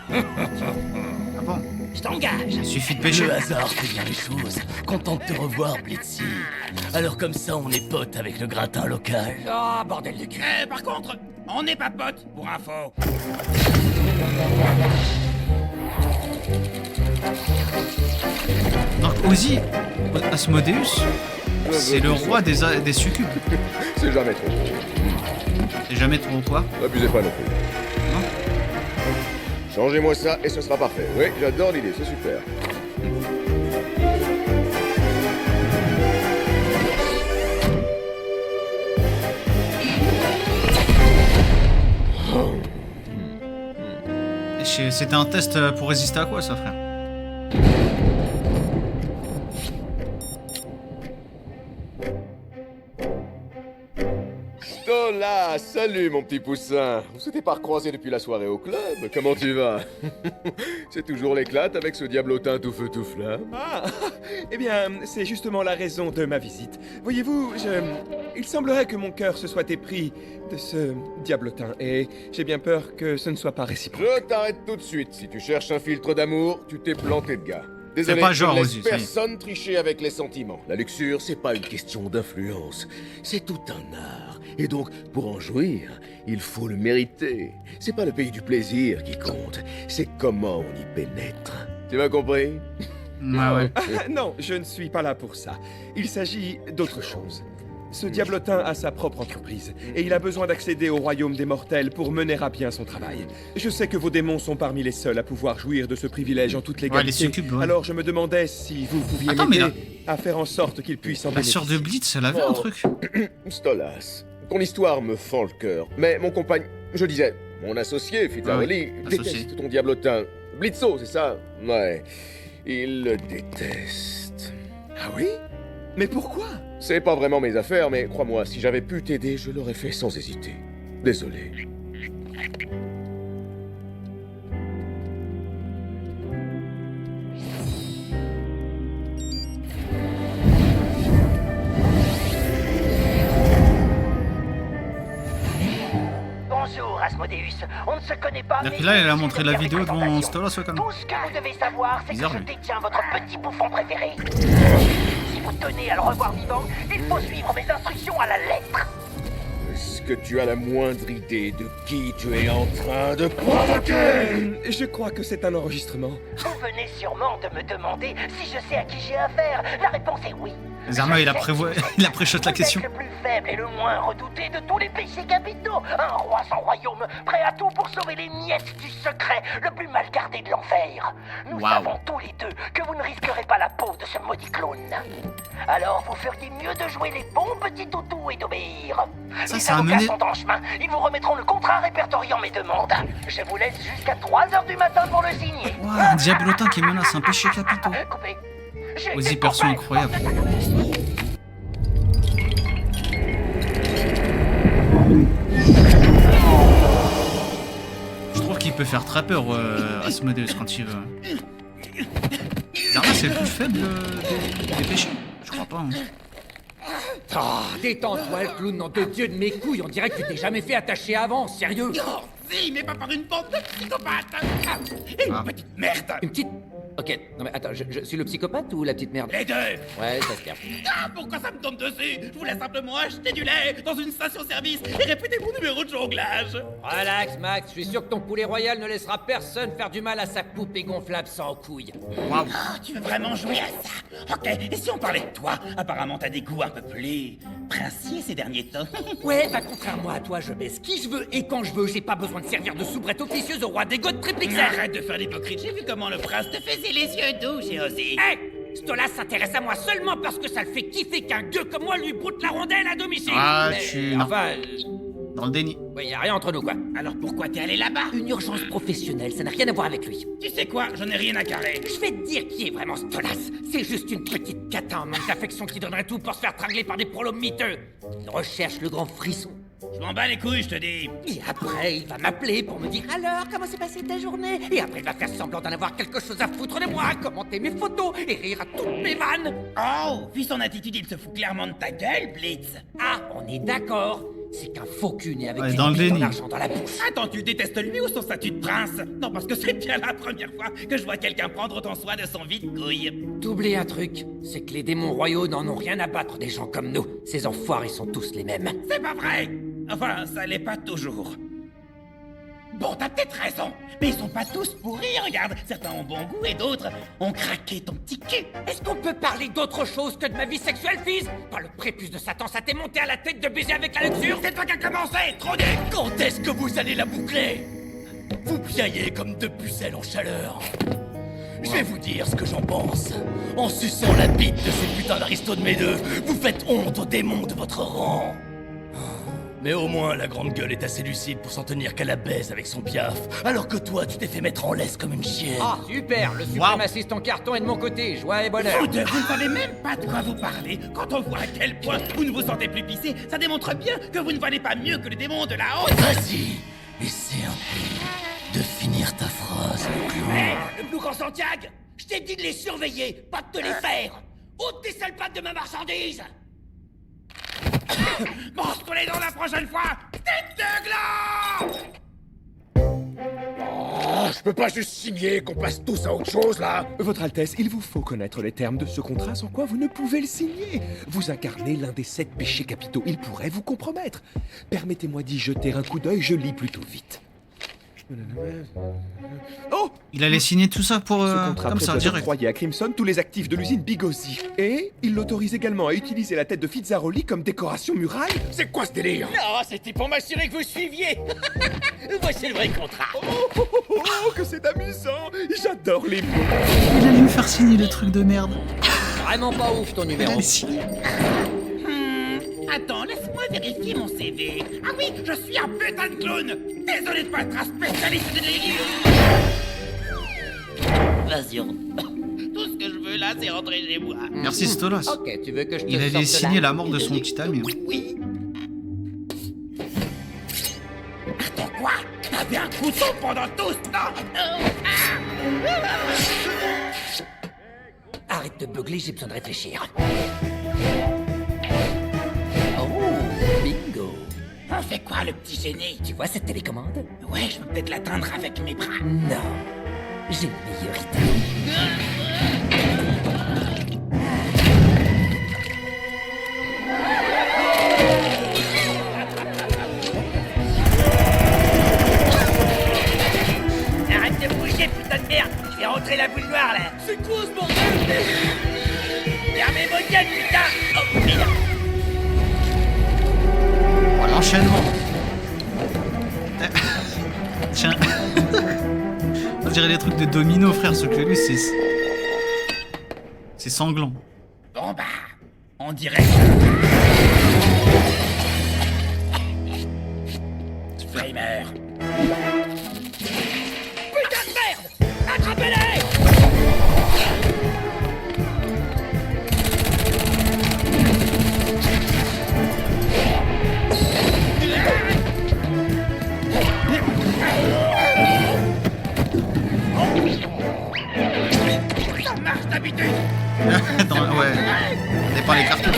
Ah bon? Je t'engage. Il suffit de pêcher. Le hasard fait bien les choses. Content de te revoir, Blitzy. Alors comme ça, on est potes avec le gratin local. Oh, bordel de cul. Par contre, on n'est pas potes, pour info. Donc Ozzy, Asmodeus, c'est le roi des succubes. C'est jamais trop. C'est jamais trop quoi? Abusez pas non plus. Non. Changez-moi ça et ce sera parfait. Oui, j'adore l'idée, c'est super. C'était un test pour résister à quoi ça, frère? Stola, salut mon petit poussin. On s'était pas recroisé depuis la soirée au club. Comment tu vas? C'est toujours l'éclate avec ce diablotin tout feu tout flamme. Ah, eh bien, c'est justement la raison de ma visite. Voyez-vous, il semblerait que mon cœur se soit épris de ce diablotin, et j'ai bien peur que ce ne soit pas réciproque. Je t'arrête tout de suite. Si tu cherches un filtre d'amour, tu t'es planté de gars. Désolé, pas genre je ne laisse aussi, ça y est. personne tricher avec les sentiments. La luxure, c'est pas une question d'influence. C'est tout un art. Et donc, pour en jouir, il faut le mériter. C'est pas le pays du plaisir qui compte, c'est comment on y pénètre. Tu m'as compris? Ouais. Non, je ne suis pas là pour ça. Il s'agit d'autre chose. Ce diablotin a sa propre entreprise, et il a besoin d'accéder au royaume des mortels pour mener à bien son travail. Je sais que vos démons sont parmi les seuls à pouvoir jouir de ce privilège en toute légalité. les succubes, ouais. Alors je me demandais si vous pouviez Attends, mais m'aider à faire en sorte qu'il puisse en La sœur de Blitz, elle avait un truc. Stolas, ton histoire me fend le cœur. Mais mon compagnon, je disais, mon associé, Fitarelli, déteste ton diablotin. Blitzo, c'est ça? Ouais, il le déteste. Ah oui? Mais pourquoi? C'est pas vraiment mes affaires, mais crois-moi, si j'avais pu t'aider, je l'aurais fait sans hésiter. Désolé. Bonjour, Asmodeus. On ne se connaît pas, mais... Là, elle a montré la vidéo devant Stolas, ouais, quand même. Tout ce que vous devez savoir, c'est que Bizarre, je lui. détiens votre petit bouffon préféré. Si vous tenez à le revoir vivant, il faut suivre mes instructions à la lettre. Est-ce que tu as la moindre idée de qui tu es en train de provoquer? Je crois que c'est un enregistrement. Vous venez sûrement de me demander si je sais à qui j'ai affaire. La réponse est oui. Zerma, il a pré-shot la question. Vous êtes le plus faible et le moins redouté de tous les péchés capitaux. Un roi sans royaume, prêt à tout pour sauver les miettes du secret le plus mal gardé de l'enfer. Nous savons tous les deux que vous ne risquerez pas la peau de ce maudit clown. Alors vous feriez mieux de jouer les bons petits toutous et d'obéir. Les avocats sont en chemin. Ils vous remettront le contrat répertoriant mes demandes. Je vous laisse jusqu'à 3h du matin pour le signer. Wow, un diablotin qui menace un péché capitaux. Coupé. Ozzy perso incroyable. Je trouve qu'il peut faire très peur Asmodeus quand il veut. Zerma, c'est le plus faible des péchés. Je crois pas. Hein. Ah, détends-toi, le clown, nom de Dieu de mes couilles. On dirait que tu t'es jamais fait attacher avant, sérieux. Oh, si, mais pas par une bande de psychopathes. Et une petite merde. Une petite... Ok, non mais attends, je suis le psychopathe ou la petite merde? Les deux. Ouais, ça se tient. Ah, pourquoi ça me tombe dessus? Je voulais simplement acheter du lait dans une station-service et répéter mon numéro de jonglage. Relax, Max, je suis sûr que ton poulet royal ne laissera personne faire du mal à sa poupée gonflable sans couilles. Wow. Oh, tu veux vraiment jouer à ça? Ok, et si on parlait de toi? Apparemment, t'as des goûts un peu plus princiers ces derniers temps. Ouais, bah contrairement à toi, je baisse qui je veux et quand je veux. J'ai pas besoin de servir de soubrette officieuse au roi des goths triple XL. Arrête de faire l'hypocrite, j'ai vu comment le prince te faisait les yeux doux chez Ozzy. Hé, Stolas s'intéresse à moi seulement parce que ça le fait kiffer qu'un gueux comme moi lui broute la rondelle à domicile. Ah, Mais, enfin... Dans le déni. Ouais, y a rien entre nous, quoi. Alors pourquoi t'es allé là-bas? Une urgence professionnelle, ça n'a rien à voir avec lui. Tu sais quoi? J'en ai rien à carrer. Je vais te dire qui est vraiment Stolas. C'est juste une petite cata en manque d'affection qui donnerait tout pour se faire trangler par des prolos miteux. Il recherche le grand frisson. Je m'en bats les couilles, je te dis. Et après, il va m'appeler pour me dire alors comment s'est passée ta journée. Et après, il va faire semblant d'en avoir quelque chose à foutre de moi, commenter mes photos et rire à toutes mes vannes. Oh, vu son attitude, il se fout clairement de ta gueule, Blitz. Ah, on est d'accord. C'est qu'un faux cul né avec Ouais, une dans le bite déni. d'argent dans la bouche. Attends, tu le détestes lui ou son statut de prince? Non, parce que c'est bien la première fois que je vois quelqu'un prendre autant soin de son vide-couille. T'oublies un truc, c'est que les démons royaux n'en ont rien à battre des gens comme nous. Ces enfoirés sont tous les mêmes. C'est pas vrai. Enfin, ça l'est pas toujours. Bon, t'as peut-être raison, mais ils sont pas tous pourris, regarde. Certains ont bon goût et d'autres ont craqué ton petit cul. Est-ce qu'on peut parler d'autre chose que de ma vie sexuelle, fils? Par le prépuce de Satan, ça t'est monté à la tête de baiser avec la luxure? C'est toi qui as commencé, trop dit. Quand est-ce que vous allez la boucler? Vous piaillez comme deux pucelles en chaleur. Je vais vous dire ce que j'en pense. En suçant la bite de ces putains d'aristos de mes deux, vous faites honte aux démons de votre rang. Mais au moins, la grande gueule est assez lucide pour s'en tenir qu'à la baise avec son piaf, alors que toi, tu t'es fait mettre en laisse comme une chienne. Ah, super! Le suprémaciste en carton est de mon côté, joie et bonheur. Vous deux, vous ne savez même pas de quoi vous parlez. Quand on voit à quel point vous ne vous sentez plus pissé, ça démontre bien que vous ne valez pas mieux que le démon de la haute. Vas-y, essaie un peu de finir ta phrase, le clown. Hé, le Blue Grand Santiago, je t'ai dit de les surveiller, pas de te les faire. Ôte tes sales pattes de ma marchandise. Mange-les dans la prochaine fois. Tête de gland. Oh, peux pas juste signer qu'on passe tous à autre chose, là. Votre Altesse, il vous faut connaître les termes de ce contrat, sans quoi vous ne pouvez le signer. Vous incarnez l'un des 7 péchés capitaux, il pourrait vous compromettre. Permettez-moi d'y jeter un coup d'œil, je lis plutôt vite. Oh! Il allait signer tout ça pour... Ce contrat comme ça, prévoit direct. d'octroyer à Crimson tous les actifs de l'usine Bigossi. Et il l'autorise également à utiliser la tête de Fitzaroli comme décoration murale. C'est quoi ce délire? Non, c'était pour m'assurer que vous suiviez. Voici le vrai contrat. Oh, que c'est amusant! J'adore les mots. Il allait me faire signer le truc de merde. Vraiment pas ouf ton Il numéro. allait signer. Attends, laisse-moi vérifier mon CV. Ah oui, je suis un putain de clown. Désolé de pas être un spécialiste de... Vas-y, tout ce que je veux là, c'est rentrer chez moi. Merci Stolas. Ok, tu veux que je te Il allait sorte de signer là la mort de son petit ami. hein. Oui. Attends, quoi? T'avais un couteau pendant tout ce temps? Arrête de beugler, j'ai besoin de réfléchir. Oh, bingo. On fait quoi, le petit génie? Tu vois cette télécommande? Ouais, je peux peut-être l'atteindre avec mes bras. Non. J'ai une meilleure idée. Arrête de bouger, putain de merde! Je vais rentrer la boule noire, là! C'est quoi ce bordel? Fermez vos gueules, putain! Oh, merde! Oh, l'enchaînement. Tiens. On dirait les trucs de domino, frère, ce que lui, c'est... C'est sanglant. Bon bah, on dirait... Framer. Putain de merde! Attrapez-les! Ça marche d'habitude! Ouais. C'est pas les cartons.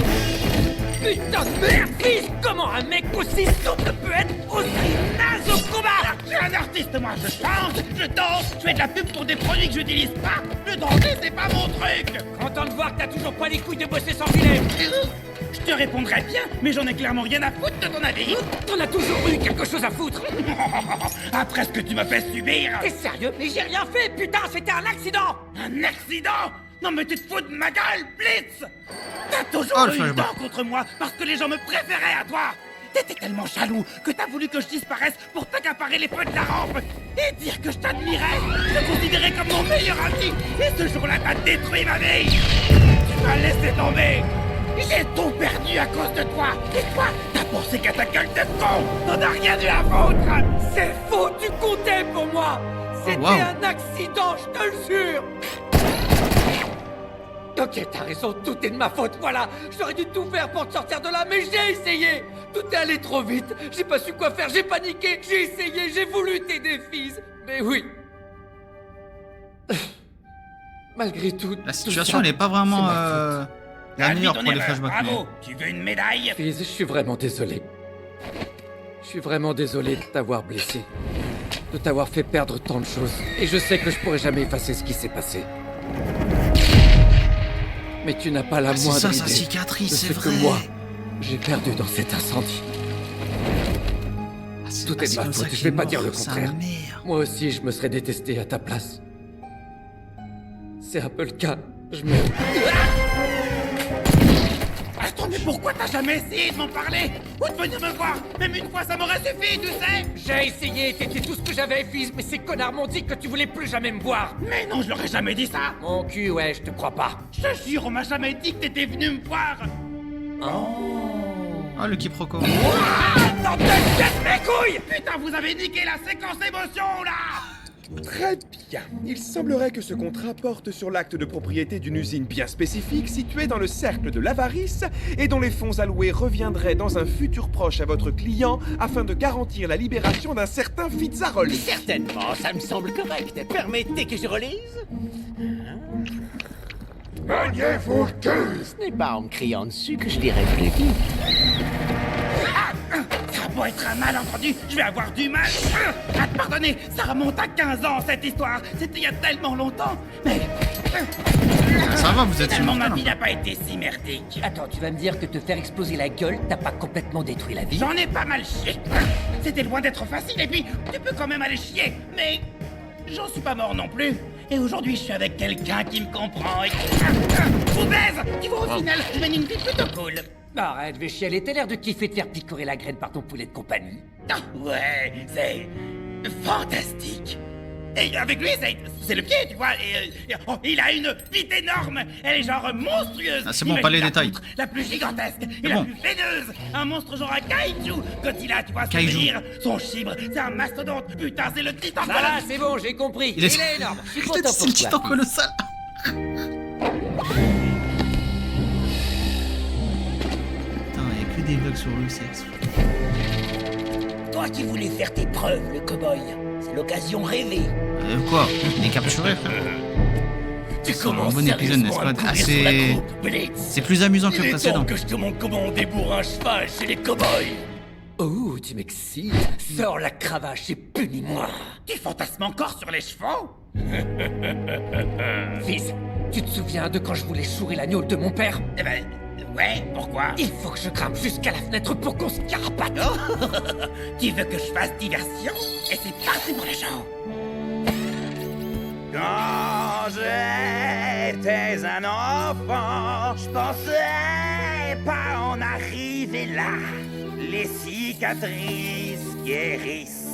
Putain de merde, fils! Comment un mec aussi souple peut être aussi naze au combat? Je suis un artiste, moi, je chante, je danse, je fais de la pub pour des produits que j'utilise pas. Le danger, c'est pas mon truc. Content de voir que t'as toujours pas les couilles de bosser sans filet. Je te répondrai bien, mais j'en ai clairement rien à foutre de ton avis. T'en as toujours eu quelque chose à foutre. Après ce que tu m'as fait subir. T'es sérieux? Mais j'ai rien fait, putain, c'était un accident. Un accident? Non mais tu te fous de ma gueule, Blitz! T'as toujours Oh, le eu une flashback. dent contre moi parce que les gens me préféraient à toi! T'étais tellement jaloux que t'as voulu que je disparaisse pour t'accaparer les feux de la rampe et dire que je t'admirais, te considérais comme mon meilleur ami, et ce jour-là t'as détruit ma vie! Tu m'as laissé tomber! J'ai tout perdu à cause de toi! Et toi, t'as pensé qu'à ta gueule de con! T'en as rien eu à foutre! C'est faux, tu comptais pour moi. C'était wow. un accident, je te le jure. Ok, t'as raison, tout est de ma faute, voilà. J'aurais dû tout faire pour te sortir de là, mais j'ai essayé. Tout est allé trop vite. J'ai pas su quoi faire, j'ai paniqué, j'ai essayé, j'ai voulu t'aider, fils. Mais oui. Malgré tout. La situation, elle est pas vraiment la Admis meilleure ton pour les erreur, flashbacks. bravo! Tu veux une médaille? Fils, je suis vraiment désolé. Je suis vraiment désolé de t'avoir blessé. De t'avoir fait perdre tant de choses. Et je sais que je pourrai jamais effacer ce qui s'est passé. Mais tu n'as pas la Ah, c'est moindre ça, idée sa cicatrice, de c'est ce vrai. que moi, j'ai perdu dans cet incendie. Tout est de ma faute, je vais pas dire le contraire. Moi aussi, je me serais détesté à ta place. C'est un peu le cas. Je me... Attends, mais pourquoi t'as jamais essayé de m'en parler? Ou de venir me voir? Même une fois, ça m'aurait suffi, tu sais! J'ai essayé, t'étais tout ce que j'avais, fils, mais ces connards m'ont dit que tu voulais plus jamais me voir. Mais non, je leur ai jamais dit ça! Mon cul, ouais, je te crois pas. Je te jure, on m'a jamais dit que t'étais venu me voir! Ah, le quiproquo. Non, te jette mes couilles! Putain, vous avez niqué la séquence émotion, là! Très bien. Il semblerait que ce contrat porte sur l'acte de propriété d'une usine bien spécifique située dans le cercle de l'avarice et dont les fonds alloués reviendraient dans un futur proche à votre client afin de garantir la libération d'un certain Fitzaroli. Certainement, ça me semble correct. Permettez que je relise? Maniez-vous que... Ce n'est pas en me criant dessus que je dirais plus vite. Ça a beau être un malentendu, je vais avoir du mal à te pardonner. Ça remonte à 15 ans, cette histoire. C'était il y a tellement longtemps. Mais... Ça va, vous êtes tellement immortel. ma vie n'a pas été si merdique. Attends, tu vas me dire que te faire exploser la gueule, t'as pas complètement détruit la vie? J'en ai pas mal chié. C'était loin d'être facile, et puis tu peux quand même aller chier. Mais j'en suis pas mort non plus. Et aujourd'hui, je suis avec quelqu'un qui me comprend et qui... vous baise. Tu vois, au final, je mène une vie plutôt cool. Arrête, je vais chialer, t'as l'air de kiffer de faire picorer la graine par ton poulet de compagnie. Ah, ouais, c'est... fantastique. Et avec lui, c'est le pied, tu vois. Et, oh, il a une bite énorme. Elle est genre monstrueuse. Ah, c'est bon, pas les Imagine la détails. poutre La plus gigantesque et C'est la bon. plus veineuse. Un monstre genre un kaiju. Godzilla, tu vois, son Kaiju. délire, son chibre. C'est un mastodonte. Putain, c'est le titan. Ça va, c'est bon, j'ai compris. Il est énorme. Je suis C'est content le pour titan toi. colossal. Putain, il y a que des vlogs sur le sexe. Toi qui voulais faire tes preuves, le cow-boy. C'est l'occasion rêvée. Quoi? Il est capturé, frère. Tu C'est un commences bon épisode, n'est-ce sérieusement à pas? me courir sur la Assez... croupe, Blitz. C'est plus amusant que Il le est précédent. temps que je te montre comment on débourre un cheval chez les cow-boys. Oh, tu m'excites. Sors la cravache et punis-moi. Tu fantasmes encore sur les chevaux? Fils, tu te souviens de quand je voulais chourer l'agneau de mon père? Eh ben, ouais, pourquoi? Il faut que je grimpe jusqu'à la fenêtre pour qu'on se carapate. Oh, tu veux que je fasse diversion? Et c'est parti pour le show. Quand j'étais un enfant, je pensais pas en arriver là. Les cicatrices guérissent,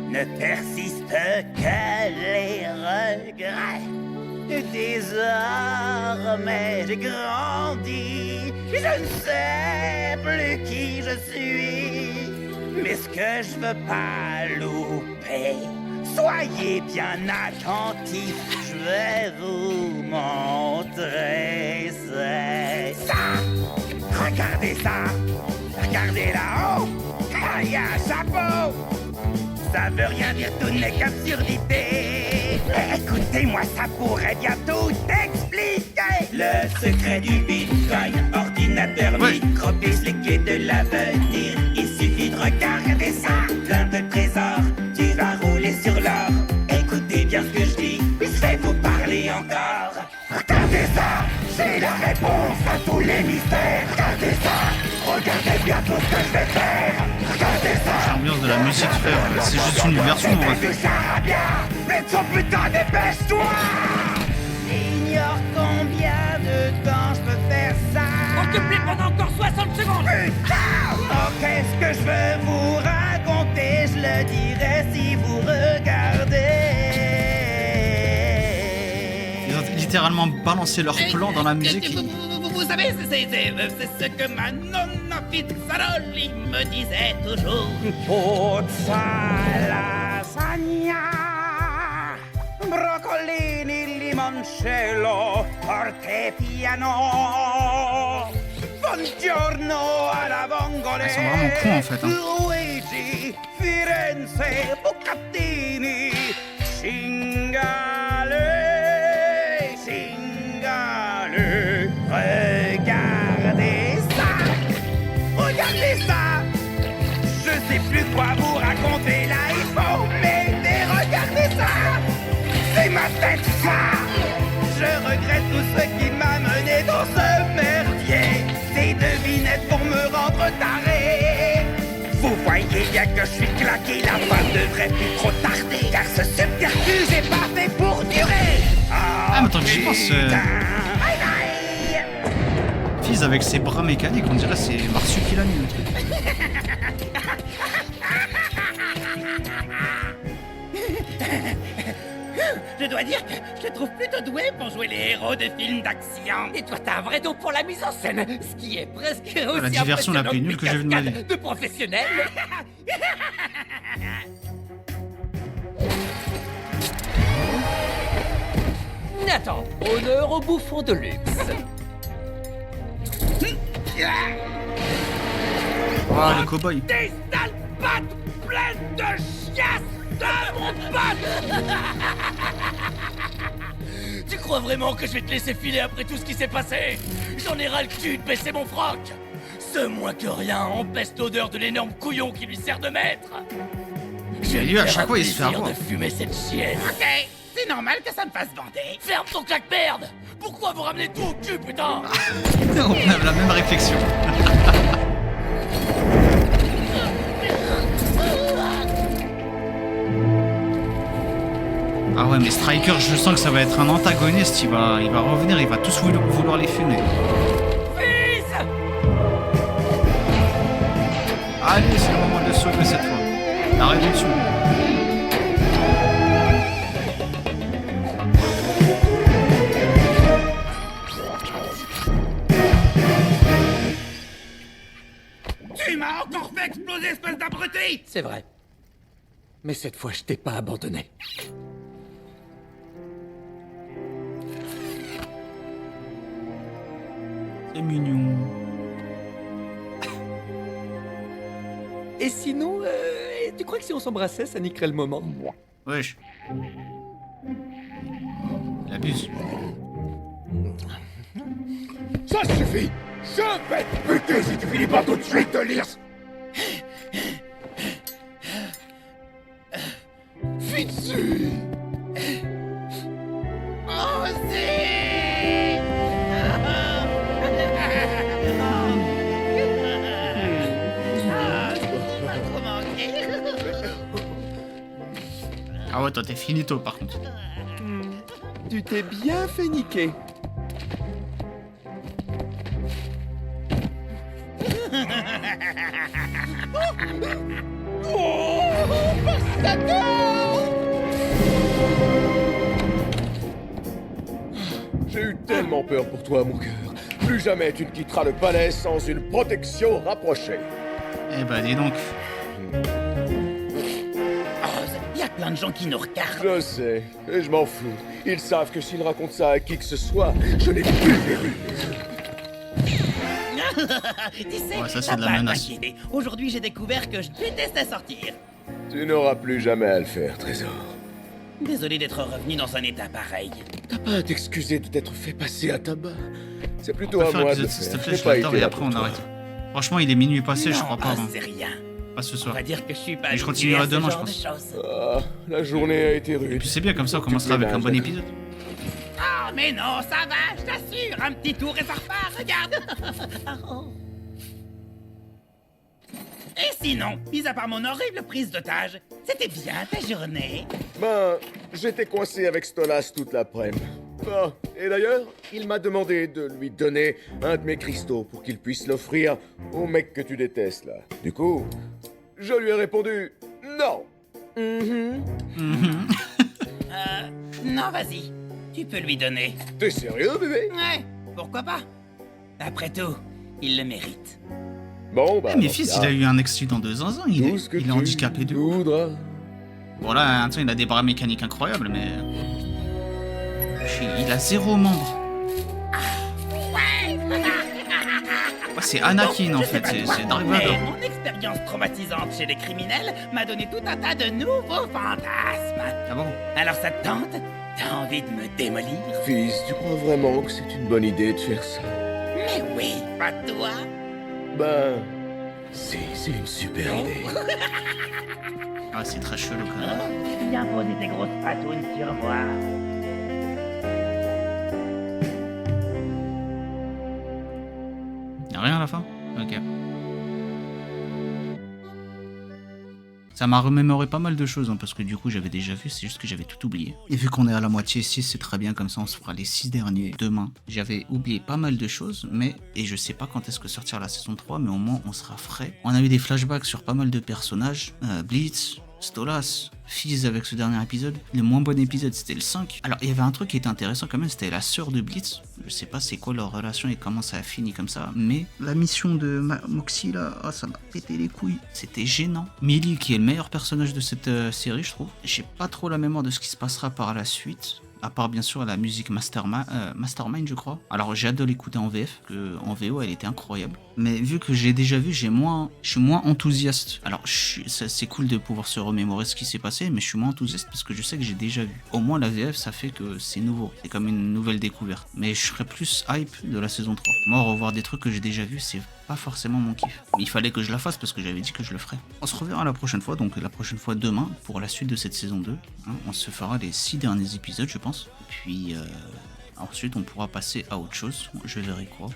ne persistent que les regrets. Désormais j'ai grandi, je ne sais plus qui je suis, mais ce que je veux pas louper, soyez bien attentifs, je vais vous montrer, c'est ça. Regardez ça, regardez là-haut, il y a un chapeau. Ça veut rien dire, tout n'est qu'absurdité. Écoutez-moi, ça pourrait bien tout expliquer. Le secret du Bitcoin, ordinateur, micro-bus, les clés de l'avenir. Il suffit de regarder ça, plein de trésors. Tu vas rouler sur l'or. Écoutez bien ce que je dis, je vais vous parler encore. Regardez ça, c'est la réponse à tous les mystères. Regardez ça, regardez bien tout ce que je vais faire. Regardez ça. L'ambiance de la musique, frère, c'est juste une version en vrai. Mais ton putain, dépêche-toi! Ignore combien de temps je peux faire ça. On te plaît pendant encore 60 secondes. Putain! Oh, qu'est-ce que je veux vous raconter? Je le dirai si vous regardez. Ils ont littéralement balancé leur plan dans la musique. Vous savez, c'est ce que ma nonna Pizzaroli me disait toujours. Puzza lasagna, broccolini, limoncello, forte piano. Buongiorno alla vongole. Ils sont vraiment cons en fait. Hein. Luigi, Firenze, Bucatini, Cingale, Cingale. Regardez ça! Regardez ça! Je sais plus quoi vous raconter là, il faut m'aider, regardez ça! C'est ma tête, ça! Je regrette tout ce qui m'a mené dans ce merdier. Ces devinettes vont me rendre taré. Vous voyez bien que je suis claqué, la fin devrait plus trop tarder, car ce subterfuge est pas fait pour durer. Ah, mais attends que j'y pense. Bye bye! Fils avec ses bras mécaniques, on dirait c'est Marsupilami le truc. Je dois dire que je te trouve plutôt doué pour jouer les héros de films d'action. Et toi, t'as un vrai don pour la mise en scène, ce qui est presque aussi La diversion la plus impressionnant nulle que j'ai vue de ma vie. cascade de professionnels. Nathan, honneur au bouffon de luxe. Ah, le cow-boy. Des sales pattes pleines de chiasse de mon pote. Tu crois vraiment que je vais te laisser filer après tout ce qui s'est passé? J'en ai ras le cul de baisser mon froc. Ce moins que rien empeste l'odeur de l'énorme couillon qui lui sert de maître. Et lui, à chaque fois, il se fait plaisir avoir. de fumer cette chienne. Ok, c'est normal que ça me fasse bander. Ferme ton claque-merde. Pourquoi vous ramenez tout au cul, putain? On a la même réflexion. Ah ouais, mais Striker, je sens que ça va être un antagoniste. Il va revenir, il va tous vouloir les fumer. Fils! Allez, c'est le moment de le sauver cette fois. La réduction. Tu m'as encore fait exploser, espèce d'abruti! C'est vrai. Mais cette fois, je t'ai pas abandonné. C'est mignon. Et sinon, tu crois que si on s'embrassait, ça niquerait le moment? Wesh. Il abuse. Ça suffit! Je vais te buter si tu finis pas tout de suite de lire. Fitsu! Oh, Ah ouais, toi t'es finito par contre. Tu t'es bien fait niquer. J'ai eu tellement peur pour toi, mon cœur. Plus jamais tu ne quitteras le palais sans une protection rapprochée. Eh bah dis donc. il y a plein de gens qui nous regardent. Je sais, et je m'en fous. Ils savent que s'ils racontent ça à qui que ce soit, je les pulvérise. Tu sais, Ouais, ça, c'est t'as de la pas à menace. t'inquiéter. Aujourd'hui, j'ai découvert que je détestais sortir. Tu n'auras plus jamais à le faire, Trésor. Désolé d'être revenu dans un état pareil. T'as pas à t'excuser de t'être fait passer à tabac. C'est On plutôt peut à faire moi de le l'exercice, s'il faire. te plaît, J'ai je pas l'attends été et là après pour on toi. arrête. Franchement, il est minuit passé, je Non, crois pas. hein. c'est rien. Pas ce On soir. va dire que je suis pas Mais je habitué continuerai à ce demain, je genre de pense. choses. Ah, la journée a été Et rude. puis c'est bien comme ça, on commencera avec un bon épisode. Ah, mais non, ça va, je t'assure. Un petit tour et ça repart, regarde. Oh. Et sinon, mis à part mon horrible prise d'otage, c'était bien ta journée. Ben, j'étais coincé avec Stolas toute l'après-midi. Ah, et d'ailleurs, il m'a demandé de lui donner un de mes cristaux pour qu'il puisse l'offrir au mec que tu détestes, là. Du coup, je lui ai répondu non. Non, vas-y. Tu peux lui donner. T'es sérieux, bébé? Ouais, pourquoi pas? Après tout, il le mérite. Bon, bah. Eh, mais fils, il a eu un accident de zinzin, il est handicapé de ouf. Bon là, il a des bras mécaniques incroyables, mais... Il a 0 membre. Ouais. Ouais, c'est Anakin en fait, c'est Dark Mais Vador. mon expérience traumatisante chez les criminels m'a donné tout un tas de nouveaux fantasmes. Ah bon? Alors ça te tente? T'as envie de me démolir? Fils, tu crois vraiment que c'est une bonne idée de faire ça? Mais oui, pas toi. Ben... Si, c'est une super idée. Ah, c'est très chelou quand même. Viens poser tes grosses patounes sur moi. Y'a rien à la fin? Ok. Ça m'a remémoré pas mal de choses, hein, parce que du coup j'avais déjà vu, c'est juste que j'avais tout oublié. Et vu qu'on est à la moitié 6, c'est très bien, comme ça on se fera les 6 derniers demain. J'avais oublié pas mal de choses, mais, et je sais pas quand est-ce que sortira la saison 3, mais au moins on sera frais. On a eu des flashbacks sur pas mal de personnages, Blitz, Stolas, Fizz avec ce dernier épisode. Le moins bon épisode c'était le 5. Alors il y avait un truc qui était intéressant quand même, c'était la sœur de Blitz. Je sais pas c'est quoi leur relation et comment ça a fini comme ça, mais la mission de Moxie là, oh, ça m'a pété les couilles. C'était gênant. Millie qui est le meilleur personnage de cette série je trouve. J'ai pas trop la mémoire de ce qui se passera par la suite. À part bien sûr la musique Mastermind je crois. Alors j'ai hâte de l'écouter en VF, que en VO elle était incroyable. Mais vu que j'ai déjà vu, je suis moins enthousiaste. Alors c'est cool de pouvoir se remémorer ce qui s'est passé, mais je suis moins enthousiaste parce que je sais que j'ai déjà vu. Au moins la VF ça fait que c'est nouveau, c'est comme une nouvelle découverte. Mais je serais plus hype de la saison 3. Moi revoir des trucs que j'ai déjà vu c'est pas forcément mon kiff. Mais il fallait que je la fasse parce que j'avais dit que je le ferais. On se reverra la prochaine fois, donc la prochaine fois demain, pour la suite de cette saison 2. Hein, on se fera les 6 derniers épisodes, je pense. Et puis ensuite, on pourra passer à autre chose. Je verrai quoi.